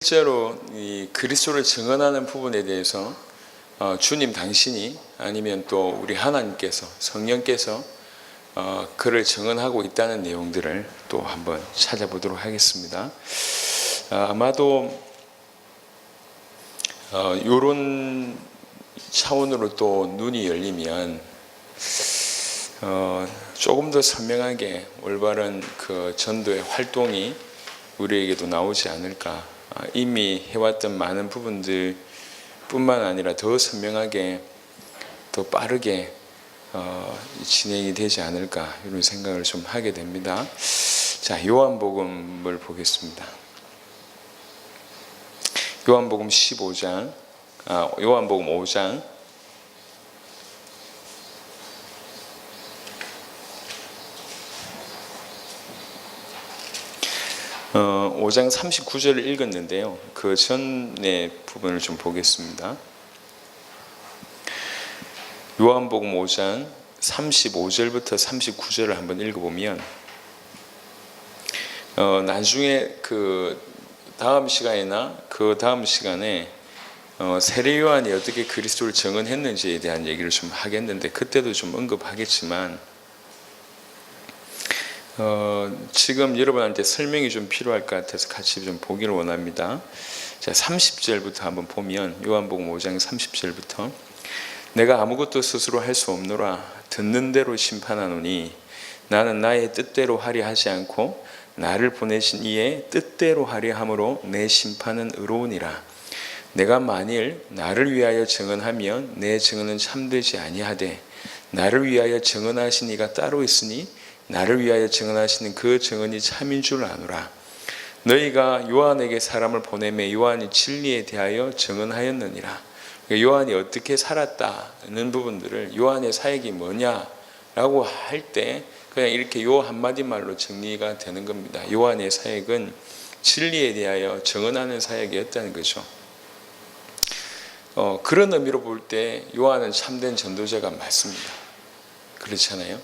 실제로 이 그리스도를 증언하는 부분에 대해서 주님 당신이 아니면 또 우리 하나님께서 성령께서 그를 증언하고 있다는 내용들을 또 한번 찾아보도록 하겠습니다. 아마도 이런 차원으로 또 눈이 열리면 조금 더 선명하게 올바른 그 전도의 활동이 우리에게도 나오지 않을까. 이미 해왔던 많은 부분들 뿐만 아니라 더 선명하게 더 빠르게 진행이 되지 않을까 이런 생각을 좀 하게 됩니다. 자, 요한복음을 보겠습니다. 요한복음 15장, 요한복음 5장 5장 39절을 읽었는데요. 그 전의 부분을 좀 보겠습니다. 요한복음 5장 35절부터 39절을 한번 읽어보면 나중에 그 다음 시간이나 그 다음 시간에 세례 요한이 어떻게 그리스도를 증언했는지에 대한 얘기를 좀 하겠는데 그때도 좀 언급하겠지만 지금 여러분한테 설명이 좀 필요할 것 같아서 같이 좀 보기를 원합니다. 자, 30절부터 한번 보면 요한복음 5장 30절부터 내가 아무것도 스스로 할 수 없노라 듣는 대로 심판하노니 나는 나의 뜻대로 하려 하지 않고 나를 보내신 이의 뜻대로 하려 함으로 내 심판은 의로우니라. 내가 만일 나를 위하여 증언하면 내 증언은 참되지 아니하되 나를 위하여 증언하신 이가 따로 있으니 나를 위하여 증언하시는 그 증언이 참인 줄 아노라. 너희가 요한에게 사람을 보내매 요한이 진리에 대하여 증언하였느니라. 요한이 어떻게 살았다는 부분들을 요한의 사역이 뭐냐라고 할 때 그냥 이렇게 요 한마디 말로 정리가 되는 겁니다. 요한의 사역은 진리에 대하여 증언하는 사역이었다는 거죠. 그런 의미로 볼 때 요한은 참된 전도자가 맞습니다. 그렇잖아요.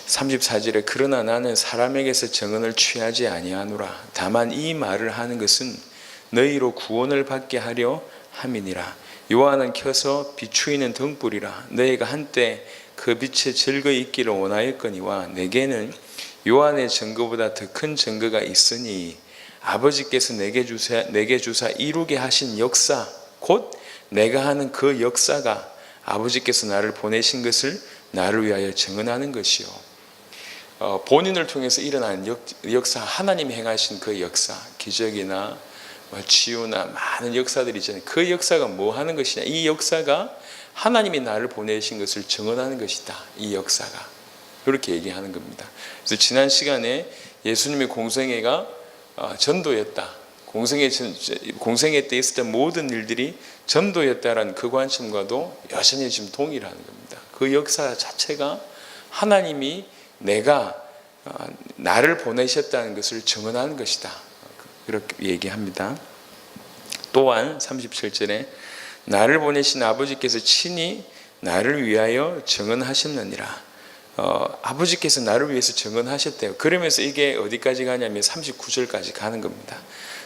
34절에 그러나 나는 사람에게서 증언을 취하지 아니하노라. 다만 이 말을 하는 것은 너희로 구원을 받게 하려 함이니라. 요한은 켜서 비추이는 등불이라. 너희가 한때 그 빛에 즐거이 있기를 원하였거니와 내게는 요한의 증거보다 더 큰 증거가 있으니 아버지께서 내게 주사 이루게 하신 역사 곧 내가 하는 그 역사가 아버지께서 나를 보내신 것을 나를 위하여 증언하는 것이요. 본인을 통해서 일어난 역사, 하나님이 행하신 그 역사, 기적이나 치유나 많은 역사들이 있잖아요. 그 역사가 뭐 하는 것이냐? 이 역사가 하나님이 나를 보내신 것을 증언하는 것이다. 이 역사가. 그렇게 얘기하는 겁니다. 그래서 지난 시간에 예수님의 공생애가 전도였다. 공생애 때 있었던 모든 일들이 전도였다라는 그 관점과도 여전히 지금 동일하는 겁니다. 그 역사 자체가 하나님이 내가 나를 보내셨다는 것을 증언하는 것이다. 그렇게 얘기합니다. 또한 37절에 나를 보내신 아버지께서 친히 나를 위하여 증언하셨느니라. 아버지께서 나를 위해서 증언하셨대요. 그러면서 이게 어디까지 가냐면 39절까지 가는 겁니다.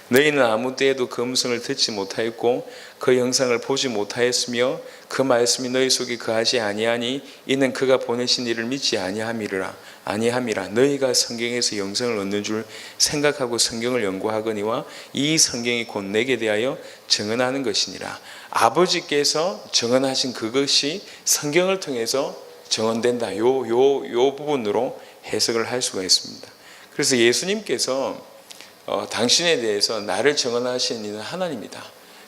너희는 아무 때에도 그 음성을 듣지 못하였고 그 영상을 보지 못하였으며 그 말씀이 너희 속에 거하지 아니하니 이는 그가 보내신 이를 믿지 아니함이라. 너희가 성경에서 영생을 얻는 줄 생각하고 성경을 연구하거니와 이 성경이 곧 내게 대하여 증언하는 것이니라. 아버지께서 증언하신 그것이 성경을 통해서 증언된다. 요 부분으로 해석을 할 수가 있습니다. 그래서 예수님께서 당신에 대해서 나를 증언하시는 이는 하나님이다.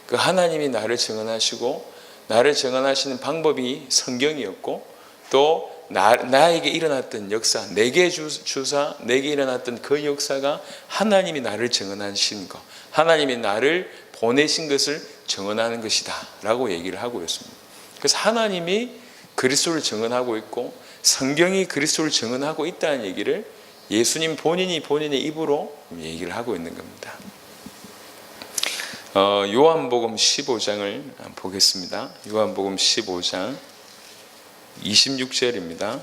그 하나님이 나를 증언하시고 나를 증언하시는 방법이 성경이었고 또 나에게 일어났던 역사, 내게 주사 내게 일어났던 그 역사가 하나님이 나를 증언하신 것, 하나님이 나를 보내신 것을 증언하는 것이다 라고 얘기를 하고 있습니다. 그래서 하나님이 그리스도를 증언하고 있고 성경이 그리스도를 증언하고 있다는 얘기를 예수님 본인이 본인의 입으로 얘기를 하고 있는 겁니다. 요한복음 15장을 보겠습니다. 요한복음 15장 26절입니다.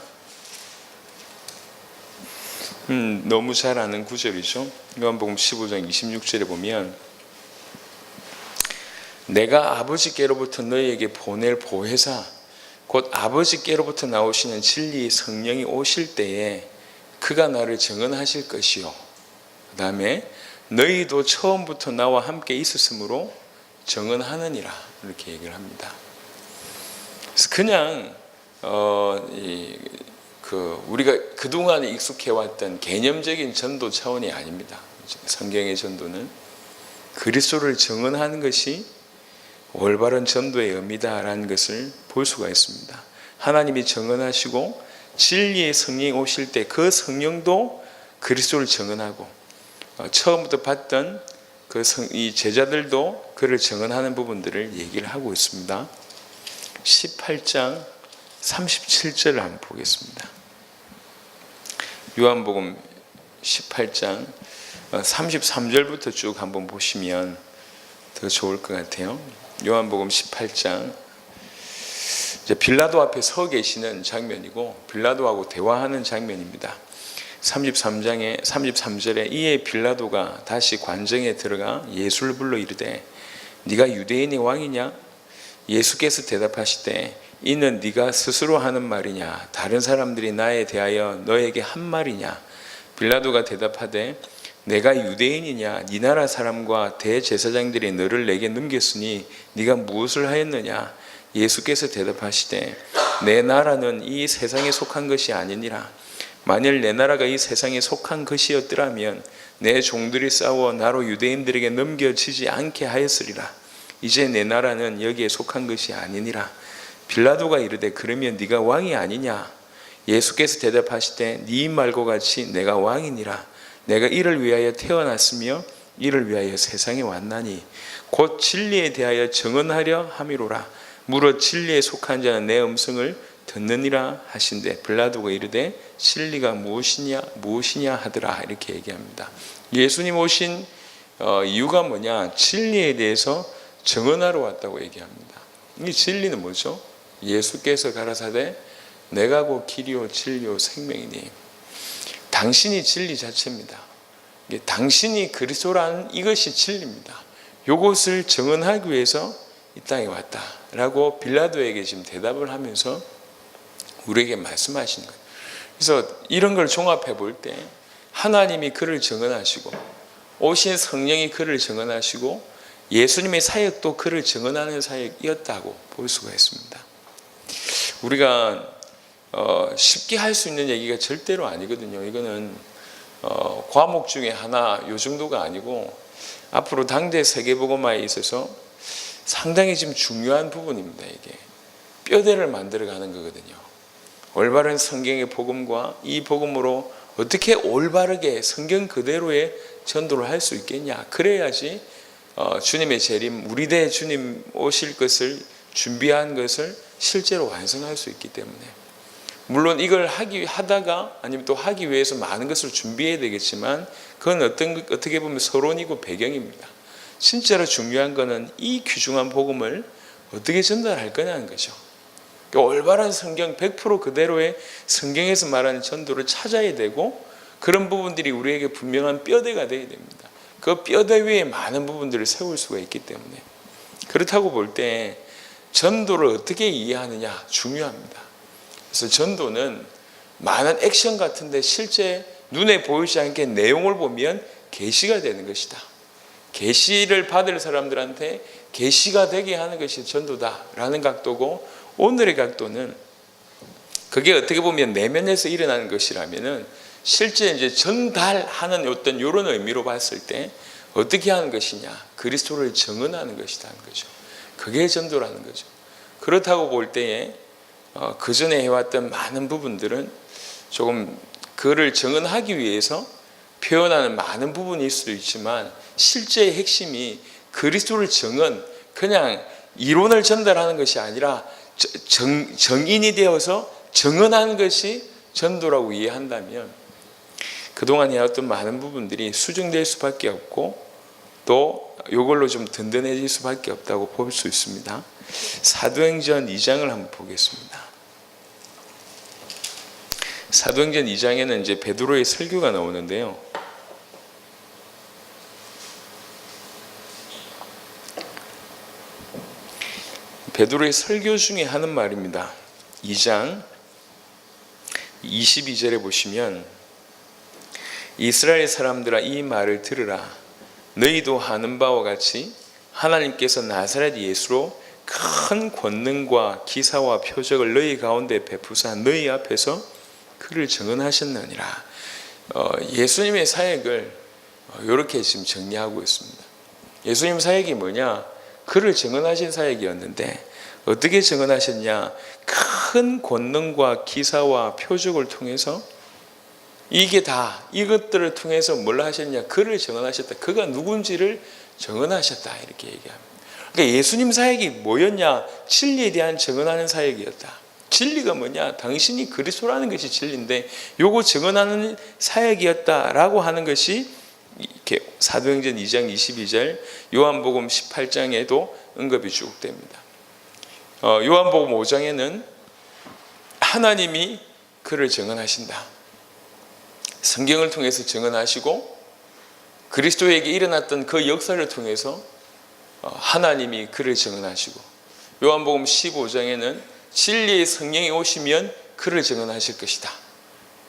너무 잘 아는 구절이죠. 요한복음 15장 26절에 보면 내가 아버지께로부터 너희에게 보낼 보혜사 곧 아버지께로부터 나오시는 진리의 성령이 오실 때에 그가 나를 증언하실 것이요. 그 다음에 너희도 처음부터 나와 함께 있었으므로 증언하느니라 이렇게 얘기를 합니다. 그래서 그냥 우리가 그동안 익숙해왔던 개념적인 전도 차원이 아닙니다. 성경의 전도는 그리스도를 증언하는 것이 올바른 전도의 의미다라는 것을 볼 수가 있습니다. 하나님이 증언하시고 진리의 성령이 오실 때 그 성령도 그리스도를 증언하고 처음부터 봤던 이 제자들도 그를 증언하는 부분들을 얘기를 하고 있습니다. 18장 37절을 한번 보겠습니다. 요한복음 18장 33절부터 쭉 한번 보시면 더 좋을 것 같아요. 요한복음 18장 이제 빌라도 앞에 서 계시는 장면이고 빌라도하고 대화하는 장면입니다. 33절에 이에 빌라도가 다시 관정에 들어가 예수를 불러 이르되 네가 유대인의 왕이냐? 예수께서 대답하시되 이는 네가 스스로 하는 말이냐? 다른 사람들이 나에 대하여 너에게 한 말이냐? 빌라도가 대답하되 내가 유대인이냐? 네 나라 사람과 대제사장들이 너를 내게 넘겼으니 네가 무엇을 하였느냐? 예수께서 대답하시되 내 나라는 이 세상에 속한 것이 아니니라. 만일 내 나라가 이 세상에 속한 것이었더라면 내 종들이 싸워 나로 유대인들에게 넘겨지지 않게 하였으리라. 이제 내 나라는 여기에 속한 것이 아니니라. 빌라도가 이르되 그러면 네가 왕이 아니냐? 예수께서 대답하시되 네 말과 같이 내가 왕이니라. 내가 이를 위하여 태어났으며 이를 위하여 세상에 왔나니 곧 진리에 대하여 증언하려 함이로라. 무릇 진리에 속한 자는 내 음성을 듣느니라 하신대 빌라도가 이르되 진리가 무엇이냐 하더라 이렇게 얘기합니다. 예수님 오신 이유가 뭐냐? 진리에 대해서 증언하러 왔다고 얘기합니다. 이 진리는 뭐죠? 예수께서 가라사대 내가 곧 길이요 진리요 생명이니 당신이 진리 자체입니다. 당신이 그리스도라는 이것이 진리입니다. 이것을 증언하기 위해서 이 땅에 왔다라고 빌라도에게 지금 대답을 하면서 우리에게 말씀하시는 거예요. 그래서 이런 걸 종합해 볼 때 하나님이 그를 증언하시고 오신 성령이 그를 증언하시고 예수님의 사역도 그를 증언하는 사역이었다고 볼 수가 있습니다. 우리가 쉽게 할 수 있는 얘기가 절대로 아니거든요. 이거는 과목 중에 하나 요 정도가 아니고 앞으로 당대 세계복음화에 있어서 상당히 지금 중요한 부분입니다. 이게 뼈대를 만들어가는 거거든요. 올바른 성경의 복음과 이 복음으로 어떻게 올바르게 성경 그대로의 전도를 할 수 있겠냐. 그래야지 주님의 재림, 우리 대 주님 오실 것을 준비한 것을 실제로 완성할 수 있기 때문에 물론 이걸 하다가 아니면 또 하기 위해서 많은 것을 준비해야 되겠지만 그건 어떻게 보면 서론이고 배경입니다. 진짜로 중요한 것은 이 귀중한 복음을 어떻게 전달할 거냐는 거죠. 올바른 성경 100% 그대로의 성경에서 말하는 전도를 찾아야 되고 그런 부분들이 우리에게 분명한 뼈대가 되어야 됩니다. 그 뼈대 위에 많은 부분들을 세울 수가 있기 때문에 그렇다고 볼 때 전도를 어떻게 이해하느냐 중요합니다. 그래서 전도는 많은 액션 같은데 실제 눈에 보이지 않게 내용을 보면 계시가 되는 것이다. 계시를 받을 사람들한테 계시가 되게 하는 것이 전도다라는 각도고 오늘의 각도는 그게 어떻게 보면 내면에서 일어나는 것이라면은 실제 이제 전달하는 어떤 이런 의미로 봤을 때 어떻게 하는 것이냐? 그리스도를 증언하는 것이라는 거죠. 그게 전도라는 거죠. 그렇다고 볼 때에 그 전에 해왔던 많은 부분들은 조금 그를 증언하기 위해서 표현하는 많은 부분일 수도 있지만 실제의 핵심이 그리스도를 그냥 이론을 전달하는 것이 아니라 정인이 되어서 증언하는 것이 전도라고 이해한다면 그동안 해왔던 많은 부분들이 수정될 수밖에 없고 또 이걸로 좀 든든해질 수밖에 없다고 볼 수 있습니다. 사도행전 2장을 한번 보겠습니다. 사도행전 2장에는 이제 베드로의 설교가 나오는데요. 베드로의 설교 중에 하는 말입니다. 2장 22절에 보시면 이스라엘 사람들아 이 말을 들으라. 너희도 하는 바와 같이 하나님께서 나사렛 예수로 큰 권능과 기사와 표적을 너희 가운데 베푸사 너희 앞에서 그를 증언하셨느니라. 예수님의 사역을 이렇게 지금 정리하고 있습니다. 예수님 사역이 뭐냐? 그를 증언하신 사역이었는데 어떻게 증언하셨냐? 큰 권능과 기사와 표적을 통해서 이게 다 이것들을 통해서 뭘 하셨냐? 그를 증언하셨다. 그가 누군지를 증언하셨다. 이렇게 얘기합니다. 그러니까 예수님 사역이 뭐였냐? 진리에 대한 증언하는 사역이었다. 진리가 뭐냐? 당신이 그리스도라는 것이 진리인데 요거 증언하는 사역이었다라고 하는 것이 이렇게 사도행전 2장 22절, 요한복음 18장에도 언급이 쭉 됩니다. 요한복음 5장에는 하나님이 그를 증언하신다. 성경을 통해서 증언하시고 그리스도에게 일어났던 그 역사를 통해서 하나님이 그를 증언하시고, 요한복음 15장에는 진리의 성령이 오시면 그를 증언하실 것이다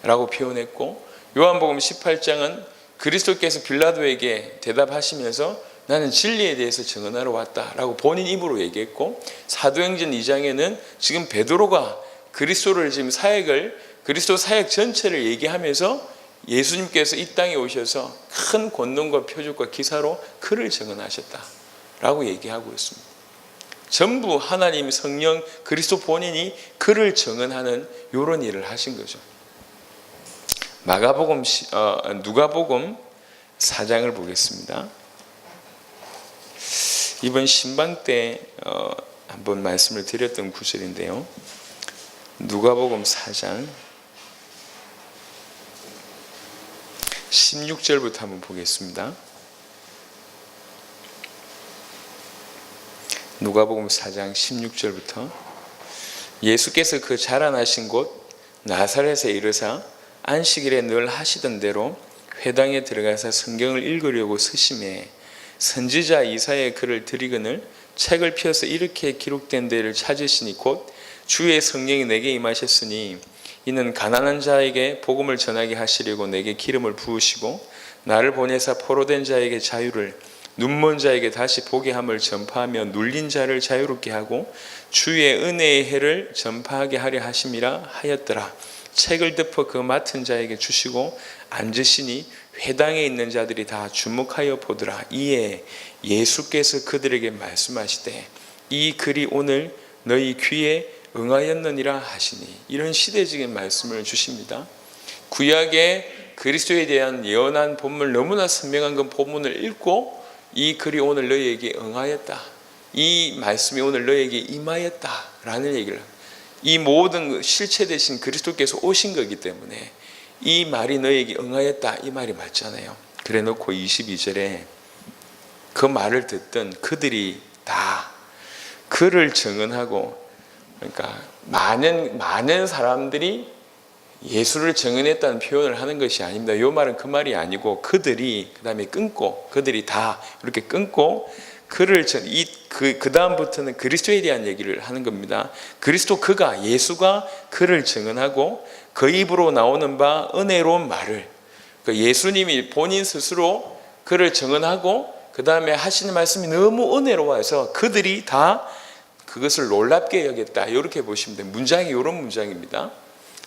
라고 표현했고, 요한복음 18장은 그리스도께서 빌라도에게 대답하시면서 나는 진리에 대해서 증언하러 왔다라고 본인 입으로 얘기했고, 사도행전 2장에는 지금 베드로가 그리스도를 지금 그리스도 사역 전체를 얘기하면서 예수님께서 이 땅에 오셔서 큰 권능과 표적과 기사로 그를 증언하셨다라고 얘기하고 있습니다. 전부 하나님, 성령, 그리스도 본인이 그를 증언하는 이런 일을 하신 거죠. 누가복음 4장을 보겠습니다. 이번 신방 때 한번 말씀을 드렸던 구절인데요. 누가복음 4장 16절부터 한번 보겠습니다. 누가복음 4장 16절부터 예수께서 그 자라나신 곳 나사렛에 이르사 안식일에 늘 하시던 대로 회당에 들어가서 성경을 읽으려고 서심해 선지자 이사야의 글을 들이거늘 책을 펴서 이렇게 기록된 데를 찾으시니 곧 주의 성령이 내게 임하셨으니 이는 가난한 자에게 복음을 전하게 하시려고 내게 기름을 부으시고 나를 보내사 포로된 자에게 자유를, 눈먼 자에게 다시 보게 함을 전파하며 눌린 자를 자유롭게 하고 주의 은혜의 해를 전파하게 하려 하심이라 하였더라. 책을 덮어 그 맡은 자에게 주시고 앉으시니 회당에 있는 자들이 다 주목하여 보더라. 이에 예수께서 그들에게 말씀하시되 이 글이 오늘 너희 귀에 응하였느니라 하시니, 이런 시대적인 말씀을 주십니다. 구약의 그리스도에 대한 예언한 본문, 너무나 선명한 그 본문을 읽고 이 글이 오늘 너희에게 응하였다, 이 말씀이 오늘 너희에게 임하였다라는 얘기를, 이 모든 실체 되신 그리스도께서 오신 거기 때문에 이 말이 너희에게 응하였다, 이 말이 맞잖아요. 그래 놓고 22절에 그 말을 듣던 그들이 다 그를 증언하고, 그러니까 많은 사람들이 예수를 증언했다는 표현을 하는 것이 아닙니다. 이 말은 그 말이 아니고 그들이 그다음에 끊고, 그들이 다 이렇게 끊고 그를 그 다음부터는 그리스도에 대한 얘기를 하는 겁니다. 그리스도 예수가 그를 증언하고 그 입으로 나오는 바 은혜로운 말을, 예수님이 본인 스스로 그를 증언하고 그 다음에 하시는 말씀이 너무 은혜로워서 그들이 다 그것을 놀랍게 여겼다, 이렇게 보시면 돼요. 문장이 이런 문장입니다.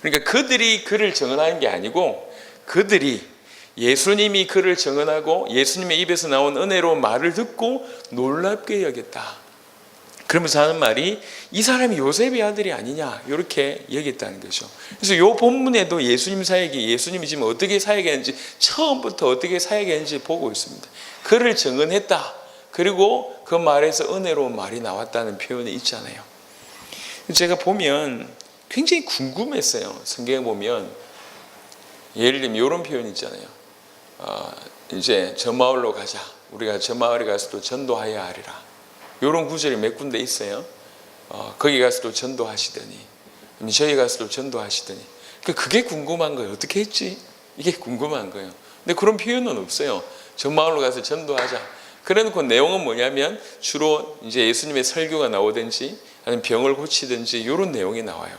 그러니까 그들이 그를 증언하는 게 아니고 그들이 예수님이 그를 증언하고 예수님의 입에서 나온 은혜로운 말을 듣고 놀랍게 여겼다. 그러면서 하는 말이 이 사람이 요셉의 아들이 아니냐, 이렇게 여겼다는 거죠. 그래서 이 본문에도 예수님 사역이, 예수님이 지금 어떻게 사역했는지, 처음부터 어떻게 사역했는지 보고 있습니다. 그를 증언했다, 그리고 그 말에서 은혜로운 말이 나왔다는 표현이 있잖아요. 제가 보면 굉장히 궁금했어요. 성경에 보면 예를 들면 이런 표현이 있잖아요. 이제 저 마을로 가자, 우리가 저 마을에 가서도 전도하여야 하리라, 이런 구절이 몇 군데 있어요. 거기 가서도 전도하시더니, 저희 가서도 전도하시더니, 그게 궁금한 거예요. 어떻게 했지? 이게 궁금한 거예요. 근데 그런 표현은 없어요. 저 마을로 가서 전도하자. 그래놓고 내용은 뭐냐면 주로 이제 예수님의 설교가 나오든지 아니면 병을 고치든지 이런 내용이 나와요.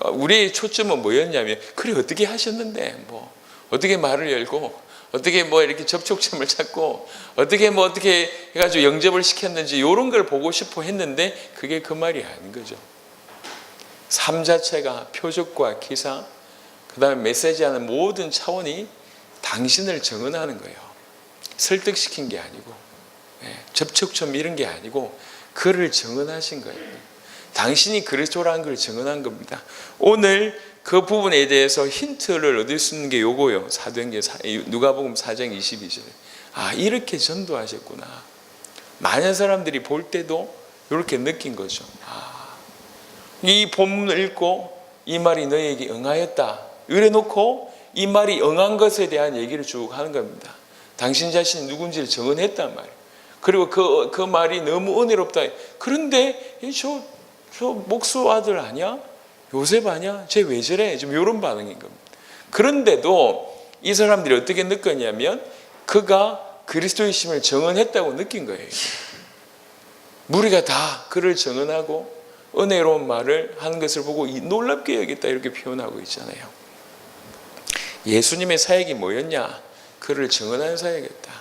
우리의 초점은 뭐였냐면 그래 어떻게 하셨는데 뭐 어떻게 말을 열고 어떻게 뭐 이렇게 접촉점을 찾고 어떻게 해가지고 영접을 시켰는지 이런 걸 보고 싶어 했는데 그게 그 말이 아닌 거죠. 삶 자체가 표적과 기사 그 다음에 메시지하는 모든 차원이 당신을 증언하는 거예요. 설득시킨 게 아니고 접촉점 이런 게 아니고 그를 증언하신 거예요. 당신이 그리스도라는 걸 증언한 겁니다. 오늘 그 부분에 대해서 힌트를 얻을 수 있는 게 요거예요. 사도행전 누가복음 4장 22절에 이렇게 전도하셨구나. 많은 사람들이 볼 때도 이렇게 느낀 거죠. 이 본문을 읽고 이 말이 너에게 응하였다 이래 놓고 이 말이 응한 것에 대한 얘기를 쭉 하는 겁니다. 당신 자신이 누군지를 증언했단 말이에요. 그리고 그 말이 너무 은혜롭다. 그런데 저 목수 아들 아니야? 요셉 아니야? 쟤 왜 저래? 좀 이런 반응인 겁니다. 그런데도 이 사람들이 어떻게 느꼈냐면 그가 그리스도이심을 증언했다고 느낀 거예요. 무리가 다 그를 증언하고 은혜로운 말을 하는 것을 보고 놀랍게 여겼다 이렇게 표현하고 있잖아요. 예수님의 사역이 뭐였냐? 그를 증언하는 사역이었다.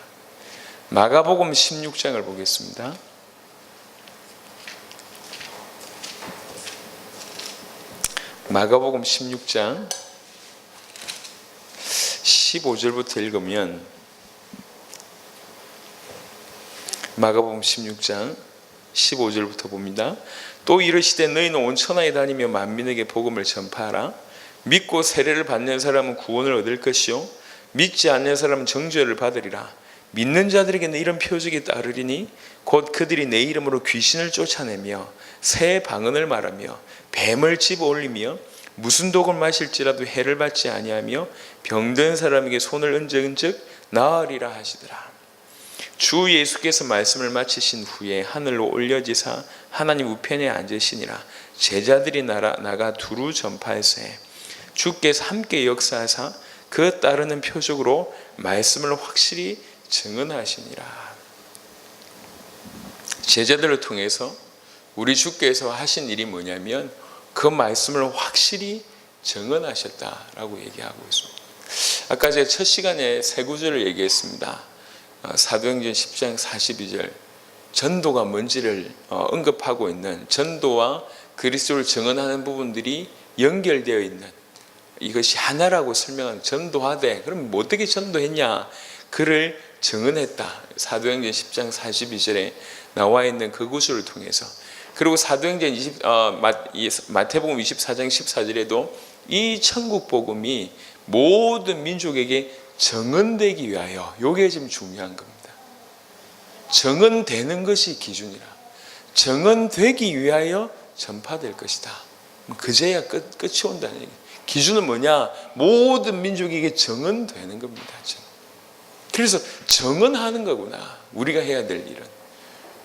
마가복음 16장을 보겠습니다. 마가복음 16장 15절부터 읽으면 마가복음 16장 15절부터 봅니다. 또 이르시되 너희는 온 천하에 다니며 만민에게 복음을 전파하라. 믿고 세례를 받는 사람은 구원을 얻을 것이요 믿지 않는 사람은 정죄를 받으리라. 믿는 자들에게는 이런 표적이 따르리니 곧 그들이 내 이름으로 귀신을 쫓아내며 새 방언을 말하며 뱀을 집어올리며 무슨 독을 마실지라도 해를 받지 아니하며 병든 사람에게 손을 얹은즉 나으리라 하시더라. 주 예수께서 말씀을 마치신 후에 하늘로 올려지사 하나님 우편에 앉으시니라. 제자들이 나가 두루 전파하세 주께서 함께 역사하사 그 따르는 표적으로 말씀을 확실히 증언하시니라. 제자들을 통해서 우리 주께서 하신 일이 뭐냐면 그 말씀을 확실히 증언하셨다라고 얘기하고 있습니다. 아까 제가 첫 시간에 세 구절을 얘기했습니다. 사도행전 10장 42절 전도가 뭔지를 언급하고 있는 전도와 그리스도를 증언하는 부분들이 연결되어 있는 이것이 하나라고 설명하는 전도하되 그럼 어떻게 전도했냐? 그를 증언했다. 사도행전 10장 42절에 나와 있는 그 구절을 통해서 그리고 사도행전 마태복음 24장 14절에도 이 천국 복음이 모든 민족에게 증언되기 위하여 이게 지금 중요한 겁니다. 증언되는 것이 기준이라. 증언되기 위하여 전파될 것이다. 그제야 끝이 온다는 얘기. 기준은 뭐냐? 모든 민족에게 증언되는 겁니다. 그래서 증언하는 거구나. 우리가 해야 될 일은.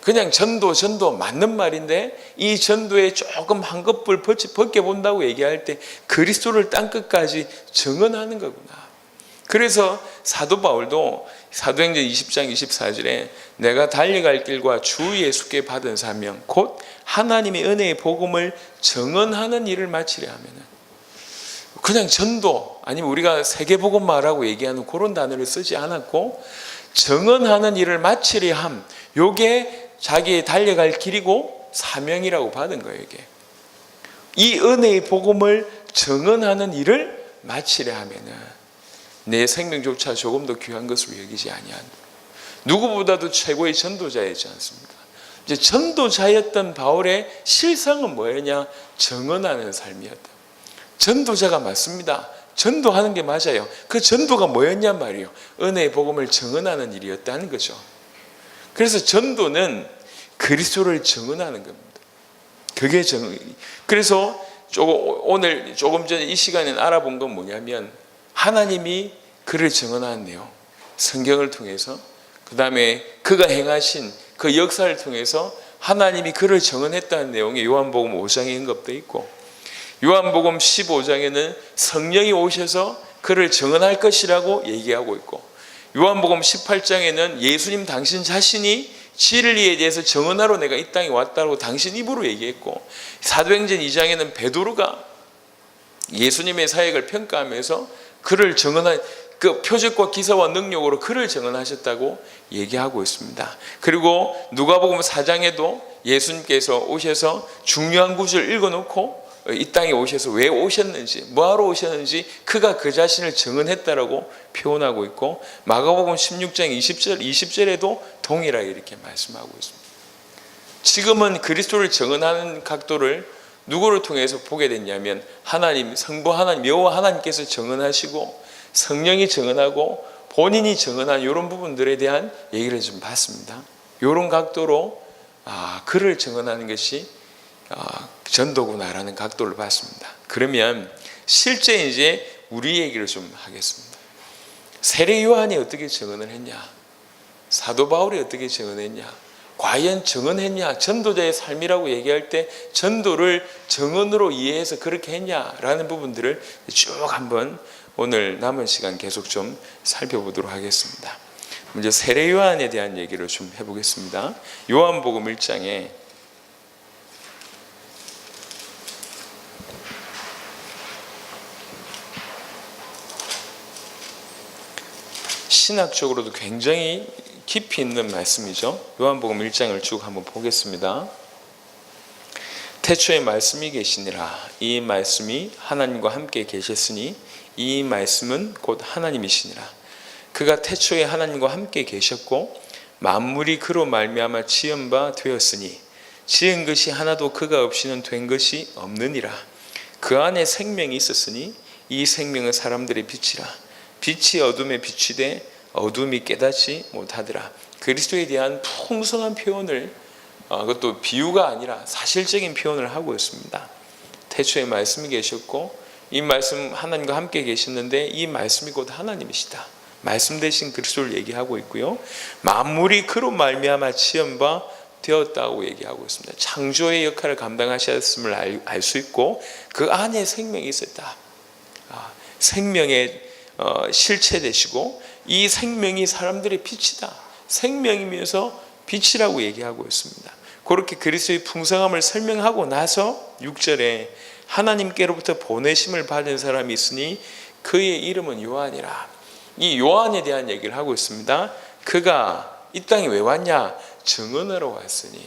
그냥 전도 맞는 말인데 이 전도에 조금 한꺼풀 벗겨본다고 얘기할 때 그리스도를 땅끝까지 증언하는 거구나. 그래서 사도 바울도 사도행전 20장 24절에 내가 달려갈 길과 주 예수께 받은 사명 곧 하나님의 은혜의 복음을 증언하는 일을 마치려 하면은 그냥 전도 아니면 우리가 세계복음화라고 얘기하는 그런 단어를 쓰지 않았고 증언하는 일을 마치려 함. 요게 자기의 달려갈 길이고 사명이라고 받은 거예요. 이게 이 은혜의 복음을 증언하는 일을 마치려 하면은 내 생명조차 조금 더 귀한 것으로 여기지 아니한 누구보다도 최고의 전도자였지 않습니까? 이제 전도자였던 바울의 실상은 뭐였냐? 증언하는 삶이었다. 전도자가 맞습니다. 전도하는 게 맞아요. 그 전도가 뭐였냔 말이에요. 은혜의 복음을 증언하는 일이었다는 거죠. 그래서 전도는 그리스도를 증언하는 겁니다. 그게 그래서 오늘 조금 전에 이 시간에 알아본 건 뭐냐면 하나님이 그를 증언하는 내용, 성경을 통해서 그 다음에 그가 행하신 그 역사를 통해서 하나님이 그를 증언했다는 내용이 요한복음 5장에 언급되어 있고 요한복음 15장에는 성령이 오셔서 그를 증언할 것이라고 얘기하고 있고 요한복음 18장에는 예수님 당신 자신이 진리에 대해서 증언하러 내가 이 땅에 왔다고 당신 입으로 얘기했고, 사도행전 2장에는 베드로가 예수님의 사역을 평가하면서 그를 증언한 그 표적과 기사와 능력으로 그를 증언하셨다고 얘기하고 있습니다. 그리고 누가복음 4장에도 예수님께서 오셔서 중요한 구절을 읽어놓고 이 땅에 오셔서 왜 오셨는지, 뭐하러 오셨는지 그가 그 자신을 증언했다라고 표현하고 있고, 마가복음 16장 20절에도 동일하게 이렇게 말씀하고 있습니다. 지금은 그리스도를 증언하는 각도를 누구를 통해서 보게 됐냐면, 하나님, 성부 하나님, 여호와 하나님께서 증언하시고 성령이 증언하고 본인이 증언한 이런 부분들에 대한 얘기를 좀 봤습니다. 이런 각도로 그를 증언하는 것이 전도구나라는 각도를 봤습니다. 그러면 실제 이제 우리 얘기를 좀 하겠습니다. 세례 요한이 어떻게 증언을 했냐? 사도 바울이 어떻게 증언했냐? 과연 증언했냐? 전도자의 삶이라고 얘기할 때 전도를 증언으로 이해해서 그렇게 했냐라는 부분들을 쭉 한번 오늘 남은 시간 계속 좀 살펴보도록 하겠습니다. 먼저 세례 요한에 대한 얘기를 좀 해보겠습니다. 요한복음 1장에 신학적으로도 굉장히 깊이 있는 말씀이죠. 요한복음 1장을 쭉 한번 보겠습니다. 태초에 말씀이 계시니라. 이 말씀이 하나님과 함께 계셨으니 이 말씀은 곧 하나님이시니라. 그가 태초에 하나님과 함께 계셨고 만물이 그로 말미암아 지은 바 되었으니 지은 것이 하나도 그가 없이는 된 것이 없느니라. 그 안에 생명이 있었으니 이 생명은 사람들의 빛이라. 빛이 어둠에 비추되 어둠이 깨닫지 못하더라. 그리스도에 대한 풍성한 표현을, 그것도 비유가 아니라 사실적인 표현을 하고 있습니다. 태초에 말씀이 계셨고 이 말씀 하나님과 함께 계셨는데 이 말씀이 곧 하나님이시다. 말씀 대신 그리스도를 얘기하고 있고요. 만물이 그로 말미암아 지은 바 되었다고 얘기하고 있습니다. 창조의 역할을 감당하셨음을 알 수 있고 그 안에 생명이 있었다. 생명의 실체 되시고 이 생명이 사람들의 빛이다. 생명이면서 빛이라고 얘기하고 있습니다. 그렇게 그리스도의 풍성함을 설명하고 나서 6절에 하나님께로부터 보내심을 받은 사람이 있으니 그의 이름은 요한이라. 이 요한에 대한 얘기를 하고 있습니다. 그가 이 땅에 왜 왔냐? 증언하러 왔으니,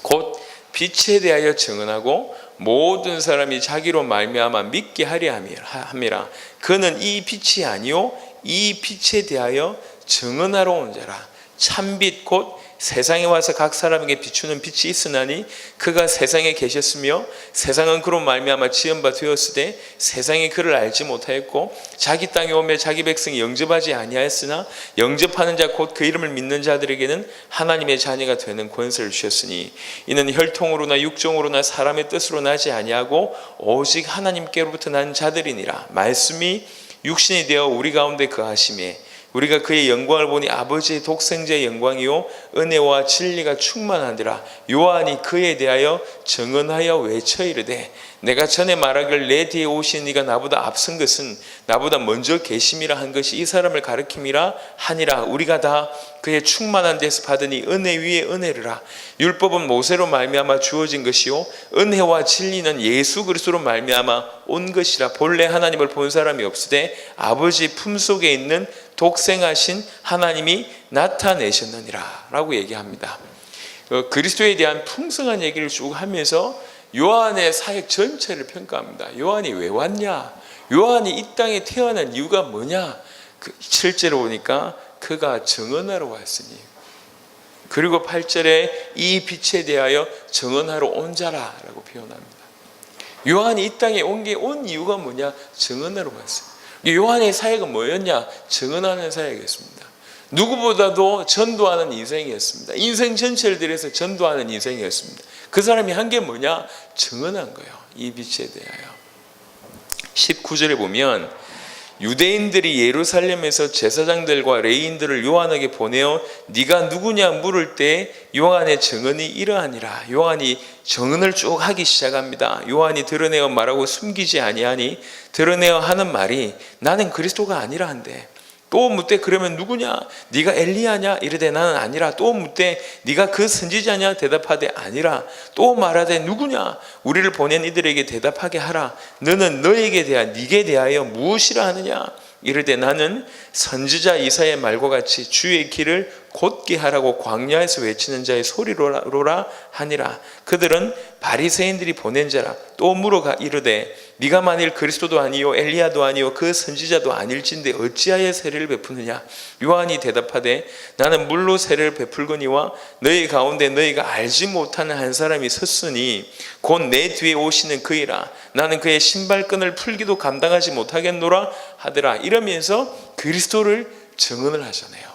곧 빛에 대하여 증언하고 모든 사람이 자기로 말미암아 믿게 하려 함이라. 그는 이 빛이 아니요 이 빛에 대하여 증언하러 온 자라. 참빛 곧 세상에 와서 각 사람에게 비추는 빛이 있으나니 그가 세상에 계셨으며 세상은 그로 말미암아 지은 바 되었으되 세상이 그를 알지 못하였고 자기 땅에 오매 자기 백성이 영접하지 아니하였으나 영접하는 자 곧 그 이름을 믿는 자들에게는 하나님의 자녀가 되는 권세를 주셨으니 이는 혈통으로나 육종으로나 사람의 뜻으로 나지 아니하고 오직 하나님께로부터 난 자들이니라. 말씀이 육신이 되어 우리 가운데 거하심에 우리가 그의 영광을 보니 아버지의 독생자의 영광이요 은혜와 진리가 충만하더라. 요한이 그에 대하여 증언하여 외쳐 이르되 내가 전에 말하길 내 뒤에 오신 이가 나보다 앞선 것은 나보다 먼저 계심이라 한 것이 이 사람을 가리킴이라 하니라. 우리가 다 그의 충만한 데서 받으니 은혜 위에 은혜르라. 율법은 모세로 말미암아 주어진 것이요 은혜와 진리는 예수 그리스도로 말미암아 온 것이라. 본래 하나님을 본 사람이 없으되 아버지 품속에 있는 독생하신 하나님이 나타내셨느니라 라고 얘기합니다. 그리스도에 대한 풍성한 얘기를 쭉 하면서 요한의 사역 전체를 평가합니다. 요한이 왜 왔냐? 요한이 이 땅에 태어난 이유가 뭐냐? 7절에 보니까 그가 증언하러 왔으니, 그리고 8절에 이 빛에 대하여 증언하러 온 자라라고 표현합니다. 요한이 이 땅에 온 이유가 뭐냐? 증언하러 왔어요. 요한의 사역은 뭐였냐? 증언하는 사역이었습니다. 누구보다도 전도하는 인생이었습니다. 인생 전체를 들여서 전도하는 인생이었습니다. 그 사람이 한 게 뭐냐? 증언한 거예요. 이 빛에 대하여. 19절에 보면 유대인들이 예루살렘에서 제사장들과 레위인들을 요한에게 보내어 네가 누구냐 물을 때 요한의 증언이 이러하니라. 요한이 증언을 쭉 하기 시작합니다. 요한이 드러내어 말하고 숨기지 아니하니 드러내어 하는 말이 나는 그리스도가 아니라 한데 또 묻되 그러면 누구냐? 네가 엘리야냐? 이르되 나는 아니라. 또 묻되 네가 그 선지자냐? 대답하되 아니라. 또 말하되 누구냐? 우리를 보낸 이들에게 대답하게 하라. 너는 너에게 대하여 네게 대하여 무엇이라 하느냐? 이르되 나는 선지자 이사야의 말과 같이 주의 길을 곧게 하라고 광야에서 외치는 자의 소리로라 하니라. 그들은 바리새인들이 보낸 자라. 또 물어가 이르되 네가 만일 그리스도도 아니요 엘리야도 아니요 그 선지자도 아닐진데 어찌하여 세례를 베푸느냐? 요한이 대답하되 나는 물로 세례를 베풀거니와 너희 가운데 너희가 알지 못하는 한 사람이 섰으니 곧 내 뒤에 오시는 그이라. 나는 그의 신발끈을 풀기도 감당하지 못하겠노라 하더라. 이러면서 그리스도를 증언을 하잖아요.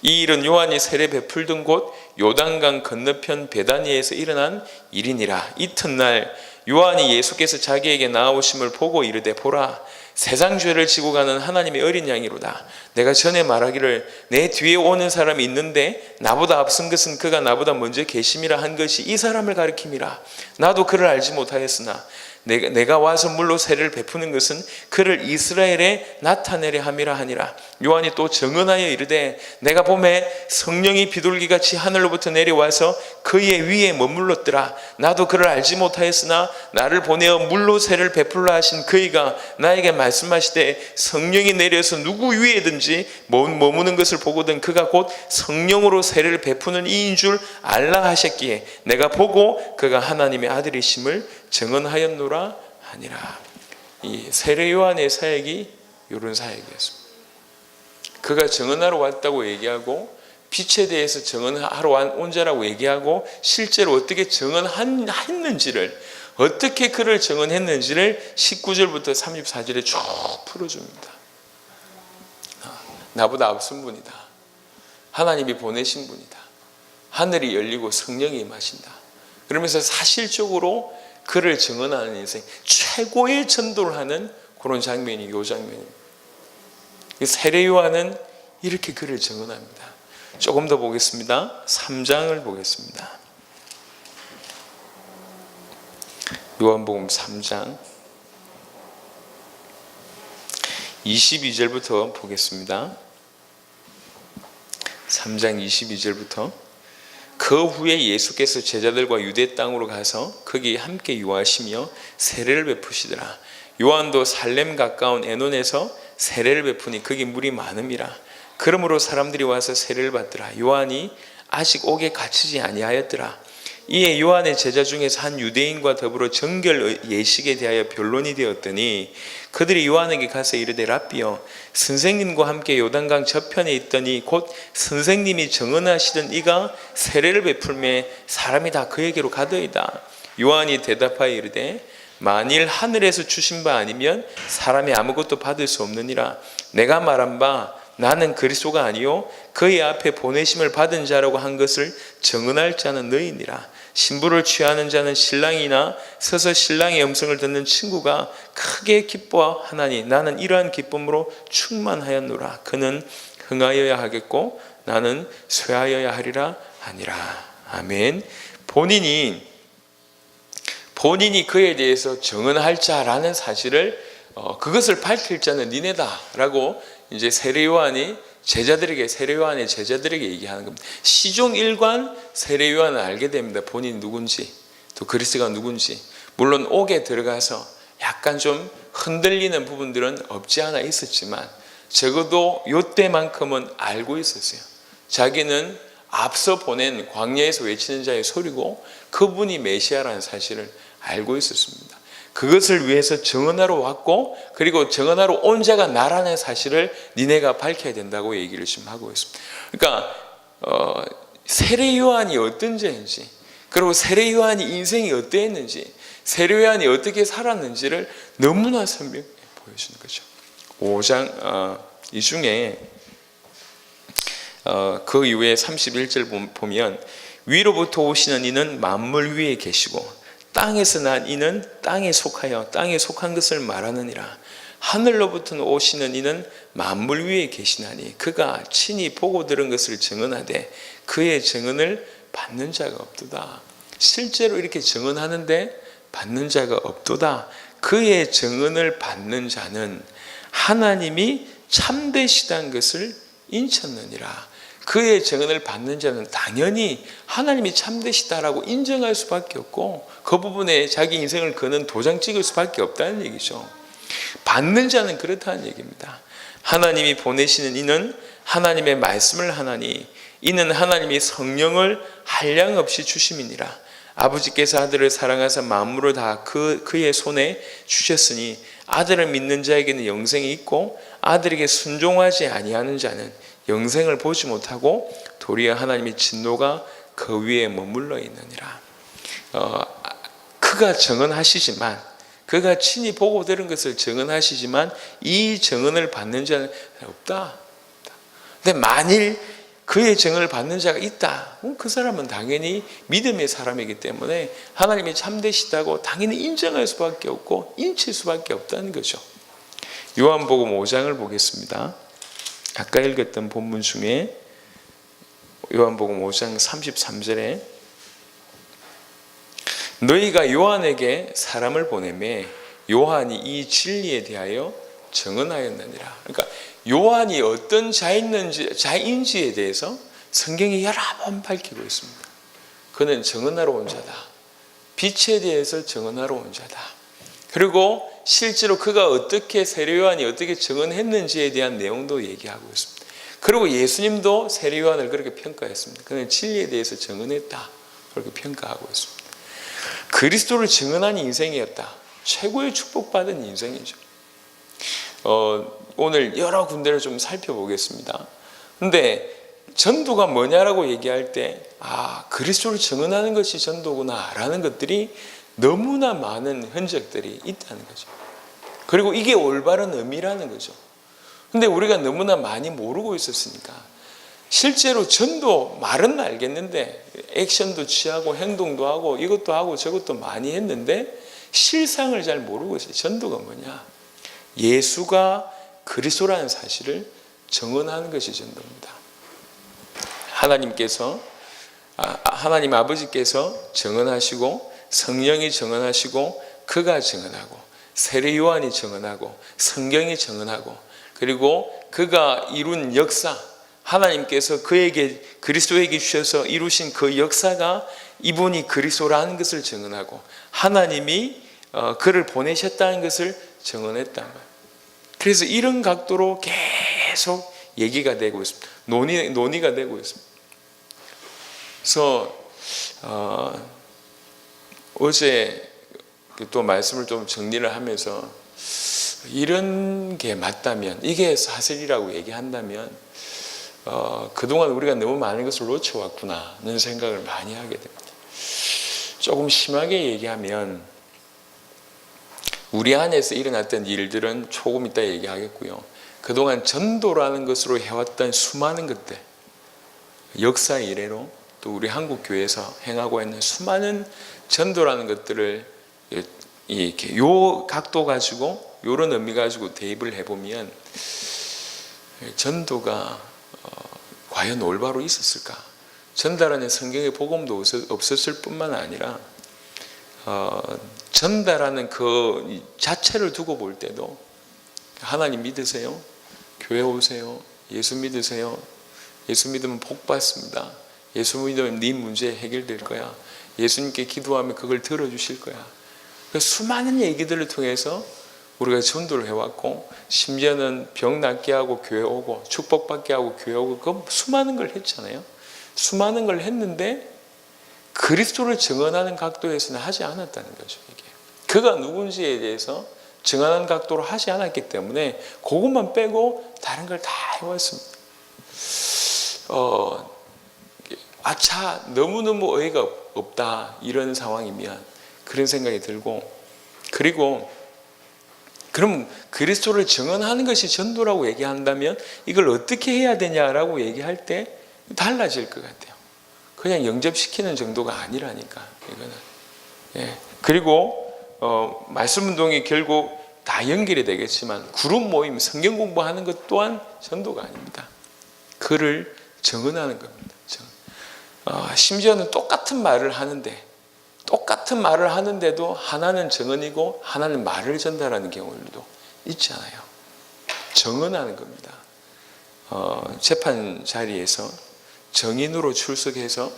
이 일은 요한이 세례 베풀던 곳 요단강 건너편 베다니에서 일어난 일이니라. 이튿날 요한이 예수께서 자기에게 나아오심을 보고 이르되 보라, 세상 죄를 지고 가는 하나님의 어린 양이로다. 내가 전에 말하기를 내 뒤에 오는 사람이 있는데 나보다 앞선 것은 그가 나보다 먼저 계심이라 한 것이 이 사람을 가리킴이라. 나도 그를 알지 못하였으나 내가 와서 물로 세례를 베푸는 것은 그를 이스라엘에 나타내려 함이라 하니라. 요한이 또 증언하여 이르되 내가 보매 성령이 비둘기같이 하늘로부터 내려와서 그의 위에 머물렀더라. 나도 그를 알지 못하였으나 나를 보내어 물로 세례를 베풀라 하신 그이가 나에게 말씀하시되 성령이 내려서 누구 위에든지 머무는 것을 보거든 그가 곧 성령으로 세례를 베푸는 이인 줄 알라 하셨기에 내가 보고 그가 하나님의 아들이심을 증언하였노라 하니라. 이 세례 요한의 사역이 이런 사역이었습니다. 그가 증언하러 왔다고 얘기하고 빛에 대해서 증언하러 온 자라고 얘기하고 실제로 어떻게 증언했는지를, 어떻게 그를 증언했는지를 19절부터 34절에 쭉 풀어줍니다. 나보다 앞선 분이다. 하나님이 보내신 분이다. 하늘이 열리고 성령이 임하신다. 그러면서 사실적으로 그를 증언하는 인생 최고의 전도를 하는 그런 장면이 이 장면입니다. 세례 요한은 이렇게 그를 증언합니다. 조금 더 보겠습니다. 3장을 보겠습니다. 요한복음 3장 22절부터 보겠습니다. 3장 22절부터 그 후에 예수께서 제자들과 유대 땅으로 가서 거기 함께 유하시며 세례를 베푸시더라. 요한도 살렘 가까운 에논에서 세례를 베푸니 거기 물이 많음이라. 그러므로 사람들이 와서 세례를 받더라. 요한이 아직 옥에 갇히지 아니하였더라. 이에 요한의 제자 중에서 한 유대인과 더불어 정결 예식에 대하여 변론이 되었더니 그들이 요한에게 가서 이르되 랍비여, 선생님과 함께 요단강 저편에 있더니 곧 선생님이 증언하시던 이가 세례를 베풀매 사람이 다 그에게로 가더이다. 요한이 대답하여 이르되 만일 하늘에서 주신 바 아니면 사람이 아무것도 받을 수 없느니라. 내가 말한 바 나는 그리스도가 아니요 그의 앞에 보내심을 받은 자라고 한 것을 증언할 자는 너희니라. 신부를 취하는 자는 신랑이나 서서 신랑의 음성을 듣는 친구가 크게 기뻐하나니 나는 이러한 기쁨으로 충만하였노라. 그는 흥하여야 하겠고 나는 쇠하여야 하리라 하니라. 아멘. 본인이 그에 대해서 증언할 자라는 사실을 그것을 밝힐 자는 니네다라고 이제 세례 요한이 세례 요한의 제자들에게 얘기하는 겁니다. 시종 일관 세례 요한은 알게 됩니다. 본인이 누군지, 또 그리스도가 누군지. 물론 옥에 들어가서 약간 좀 흔들리는 부분들은 없지 않아 있었지만 적어도 이때만큼은 알고 있었어요. 자기는 앞서 보낸 광야에서 외치는 자의 소리고 그분이 메시아라는 사실을 알고 있었습니다. 그것을 위해서 증언하러 왔고 그리고 증언하러 온 자가 나라는 사실을 니네가 밝혀야 된다고 얘기를 지금 하고 있습니다. 그러니까 세례 요한이 어떤 자인지, 그리고 세례 요한이 인생이 어땠는지, 세례 요한이 어떻게 살았는지를 너무나 선명히 보여주는 거죠. 5장 이 중에 그 이후에 31절 보면 위로부터 오시는 이는 만물 위에 계시고 땅에서 난 이는 땅에 속하여 땅에 속한 것을 말하느니라. 하늘로부터 오시는 이는 만물 위에 계시나니 그가 친히 보고 들은 것을 증언하되 그의 증언을 받는 자가 없도다. 실제로 이렇게 증언하는데 받는 자가 없도다. 그의 증언을 받는 자는 하나님이 참되시다는 것을 인쳤느니라. 그의 증언을 받는 자는 당연히 하나님이 참되시다라고 인정할 수밖에 없고 그 부분에 자기 인생을 거는 도장 찍을 수밖에 없다는 얘기죠. 받는 자는 그렇다는 얘기입니다. 하나님이 보내시는 이는 하나님의 말씀을 하나니 이는 하나님이 성령을 한량없이 주심이니라. 아버지께서 아들을 사랑하사 만물을 다 그의 손에 주셨으니 아들을 믿는 자에게는 영생이 있고 아들에게 순종하지 아니하는 자는 영생을 보지 못하고 도리어 하나님의 진노가 그 위에 머물러 있느니라. 그가 증언하시지만 그가 친히 보고 들은 것을 증언하시지만 이 증언을 받는 자는 없다. 근데 만일 그의 증언을 받는 자가 있다. 그 사람은 당연히 믿음의 사람이기 때문에 하나님이 참되시다고 당연히 인정할 수밖에 없고 인칠 수밖에 없다는 거죠. 요한복음 5장을 보겠습니다. 아까 읽었던 본문 중에 요한복음 5장 33절에 너희가 요한에게 사람을 보내매 요한이 이 진리에 대하여 증언하였느니라. 그러니까 요한이 어떤 자인지에 대해서 성경이 여러 번 밝히고 있습니다. 그는 증언하러 온 자다. 빛에 대해서 증언하러 온 자다. 그리고 실제로 그가 어떻게 세례 요한이 어떻게 증언했는지에 대한 내용도 얘기하고 있습니다. 그리고 예수님도 세례 요한을 그렇게 평가했습니다. 그는 진리에 대해서 증언했다. 그렇게 평가하고 있습니다. 그리스도를 증언한 인생이었다. 최고의 축복받은 인생이죠. 오늘 여러 군데를 좀 살펴보겠습니다. 근데 전도가 뭐냐라고 얘기할 때 그리스도를 증언하는 것이 전도구나 라는 것들이 너무나 많은 흔적들이 있다는 거죠. 그리고 이게 올바른 의미라는 거죠. 근데 우리가 너무나 많이 모르고 있었으니까 실제로 전도 말은 알겠는데 액션도 취하고 행동도 하고 이것도 하고 저것도 많이 했는데 실상을 잘 모르고 있어요. 전도가 뭐냐? 예수가 그리스도라는 사실을 증언하는 것이 전도입니다. 하나님 아버지께서 증언하시고 성령이 증언하시고 그가 증언하고 세례 요한이 증언하고 성경이 증언하고 그리고 그가 이룬 역사 하나님께서 그리스도에게 주셔서 이루신 그 역사가 이분이 그리스도라는 것을 증언하고 하나님이 그를 보내셨다는 것을 증언했단 말이에요. 그래서 이런 각도로 계속 얘기가 되고 있습니다. 논의가 되고 있습니다. 그래서 어제 또 말씀을 좀 정리를 하면서 이런 게 맞다면 이게 사실이라고 얘기한다면 그동안 우리가 너무 많은 것을 놓쳐왔구나는 생각을 많이 하게 됩니다. 조금 심하게 얘기하면 우리 안에서 일어났던 일들은 조금 이따 얘기하겠고요. 그동안 전도라는 것으로 해왔던 수많은 것들, 역사 이래로 또 우리 한국 교회에서 행하고 있는 수많은 전도라는 것들을 이렇게 요 각도 가지고 요런 의미 가지고 대입을 해보면 전도가 과연 올바로 있었을까? 전달하는 성경의 복음도 없었을 뿐만 아니라 전달하는 그 자체를 두고 볼 때도 하나님 믿으세요? 교회 오세요? 예수 믿으세요? 예수 믿으면 복 받습니다. 예수 믿으면 네 문제 해결될 거야. 예수님께 기도하면 그걸 들어주실 거야. 수많은 얘기들을 통해서 우리가 전도를 해왔고 심지어는 병 낫게 하고 교회 오고 축복받게 하고 교회 오고 그 수많은 걸 했잖아요. 수많은 걸 했는데 그리스도를 증언하는 각도에서는 하지 않았다는 거죠. 이게. 그가 누군지에 대해서 증언하는 각도로 하지 않았기 때문에 그것만 빼고 다른 걸 다 해왔습니다. 너무너무 어이가 없다 이런 상황이면 그런 생각이 들고 그리고 그럼 그리스도를 증언하는 것이 전도라고 얘기한다면 이걸 어떻게 해야 되냐라고 얘기할 때 달라질 것 같아요. 그냥 영접시키는 정도가 아니라니까 이거는. 예. 그리고 말씀 운동이 결국 다 연결이 되겠지만 그룹 모임, 성경 공부하는 것 또한 전도가 아닙니다. 그를 증언하는 겁니다. 심지어는 똑같은 말을 하는데도 하나는 증언이고 하나는 말을 전달하는 경우들도 있잖아요. 증언하는 겁니다. 재판 자리에서 정인으로 출석해서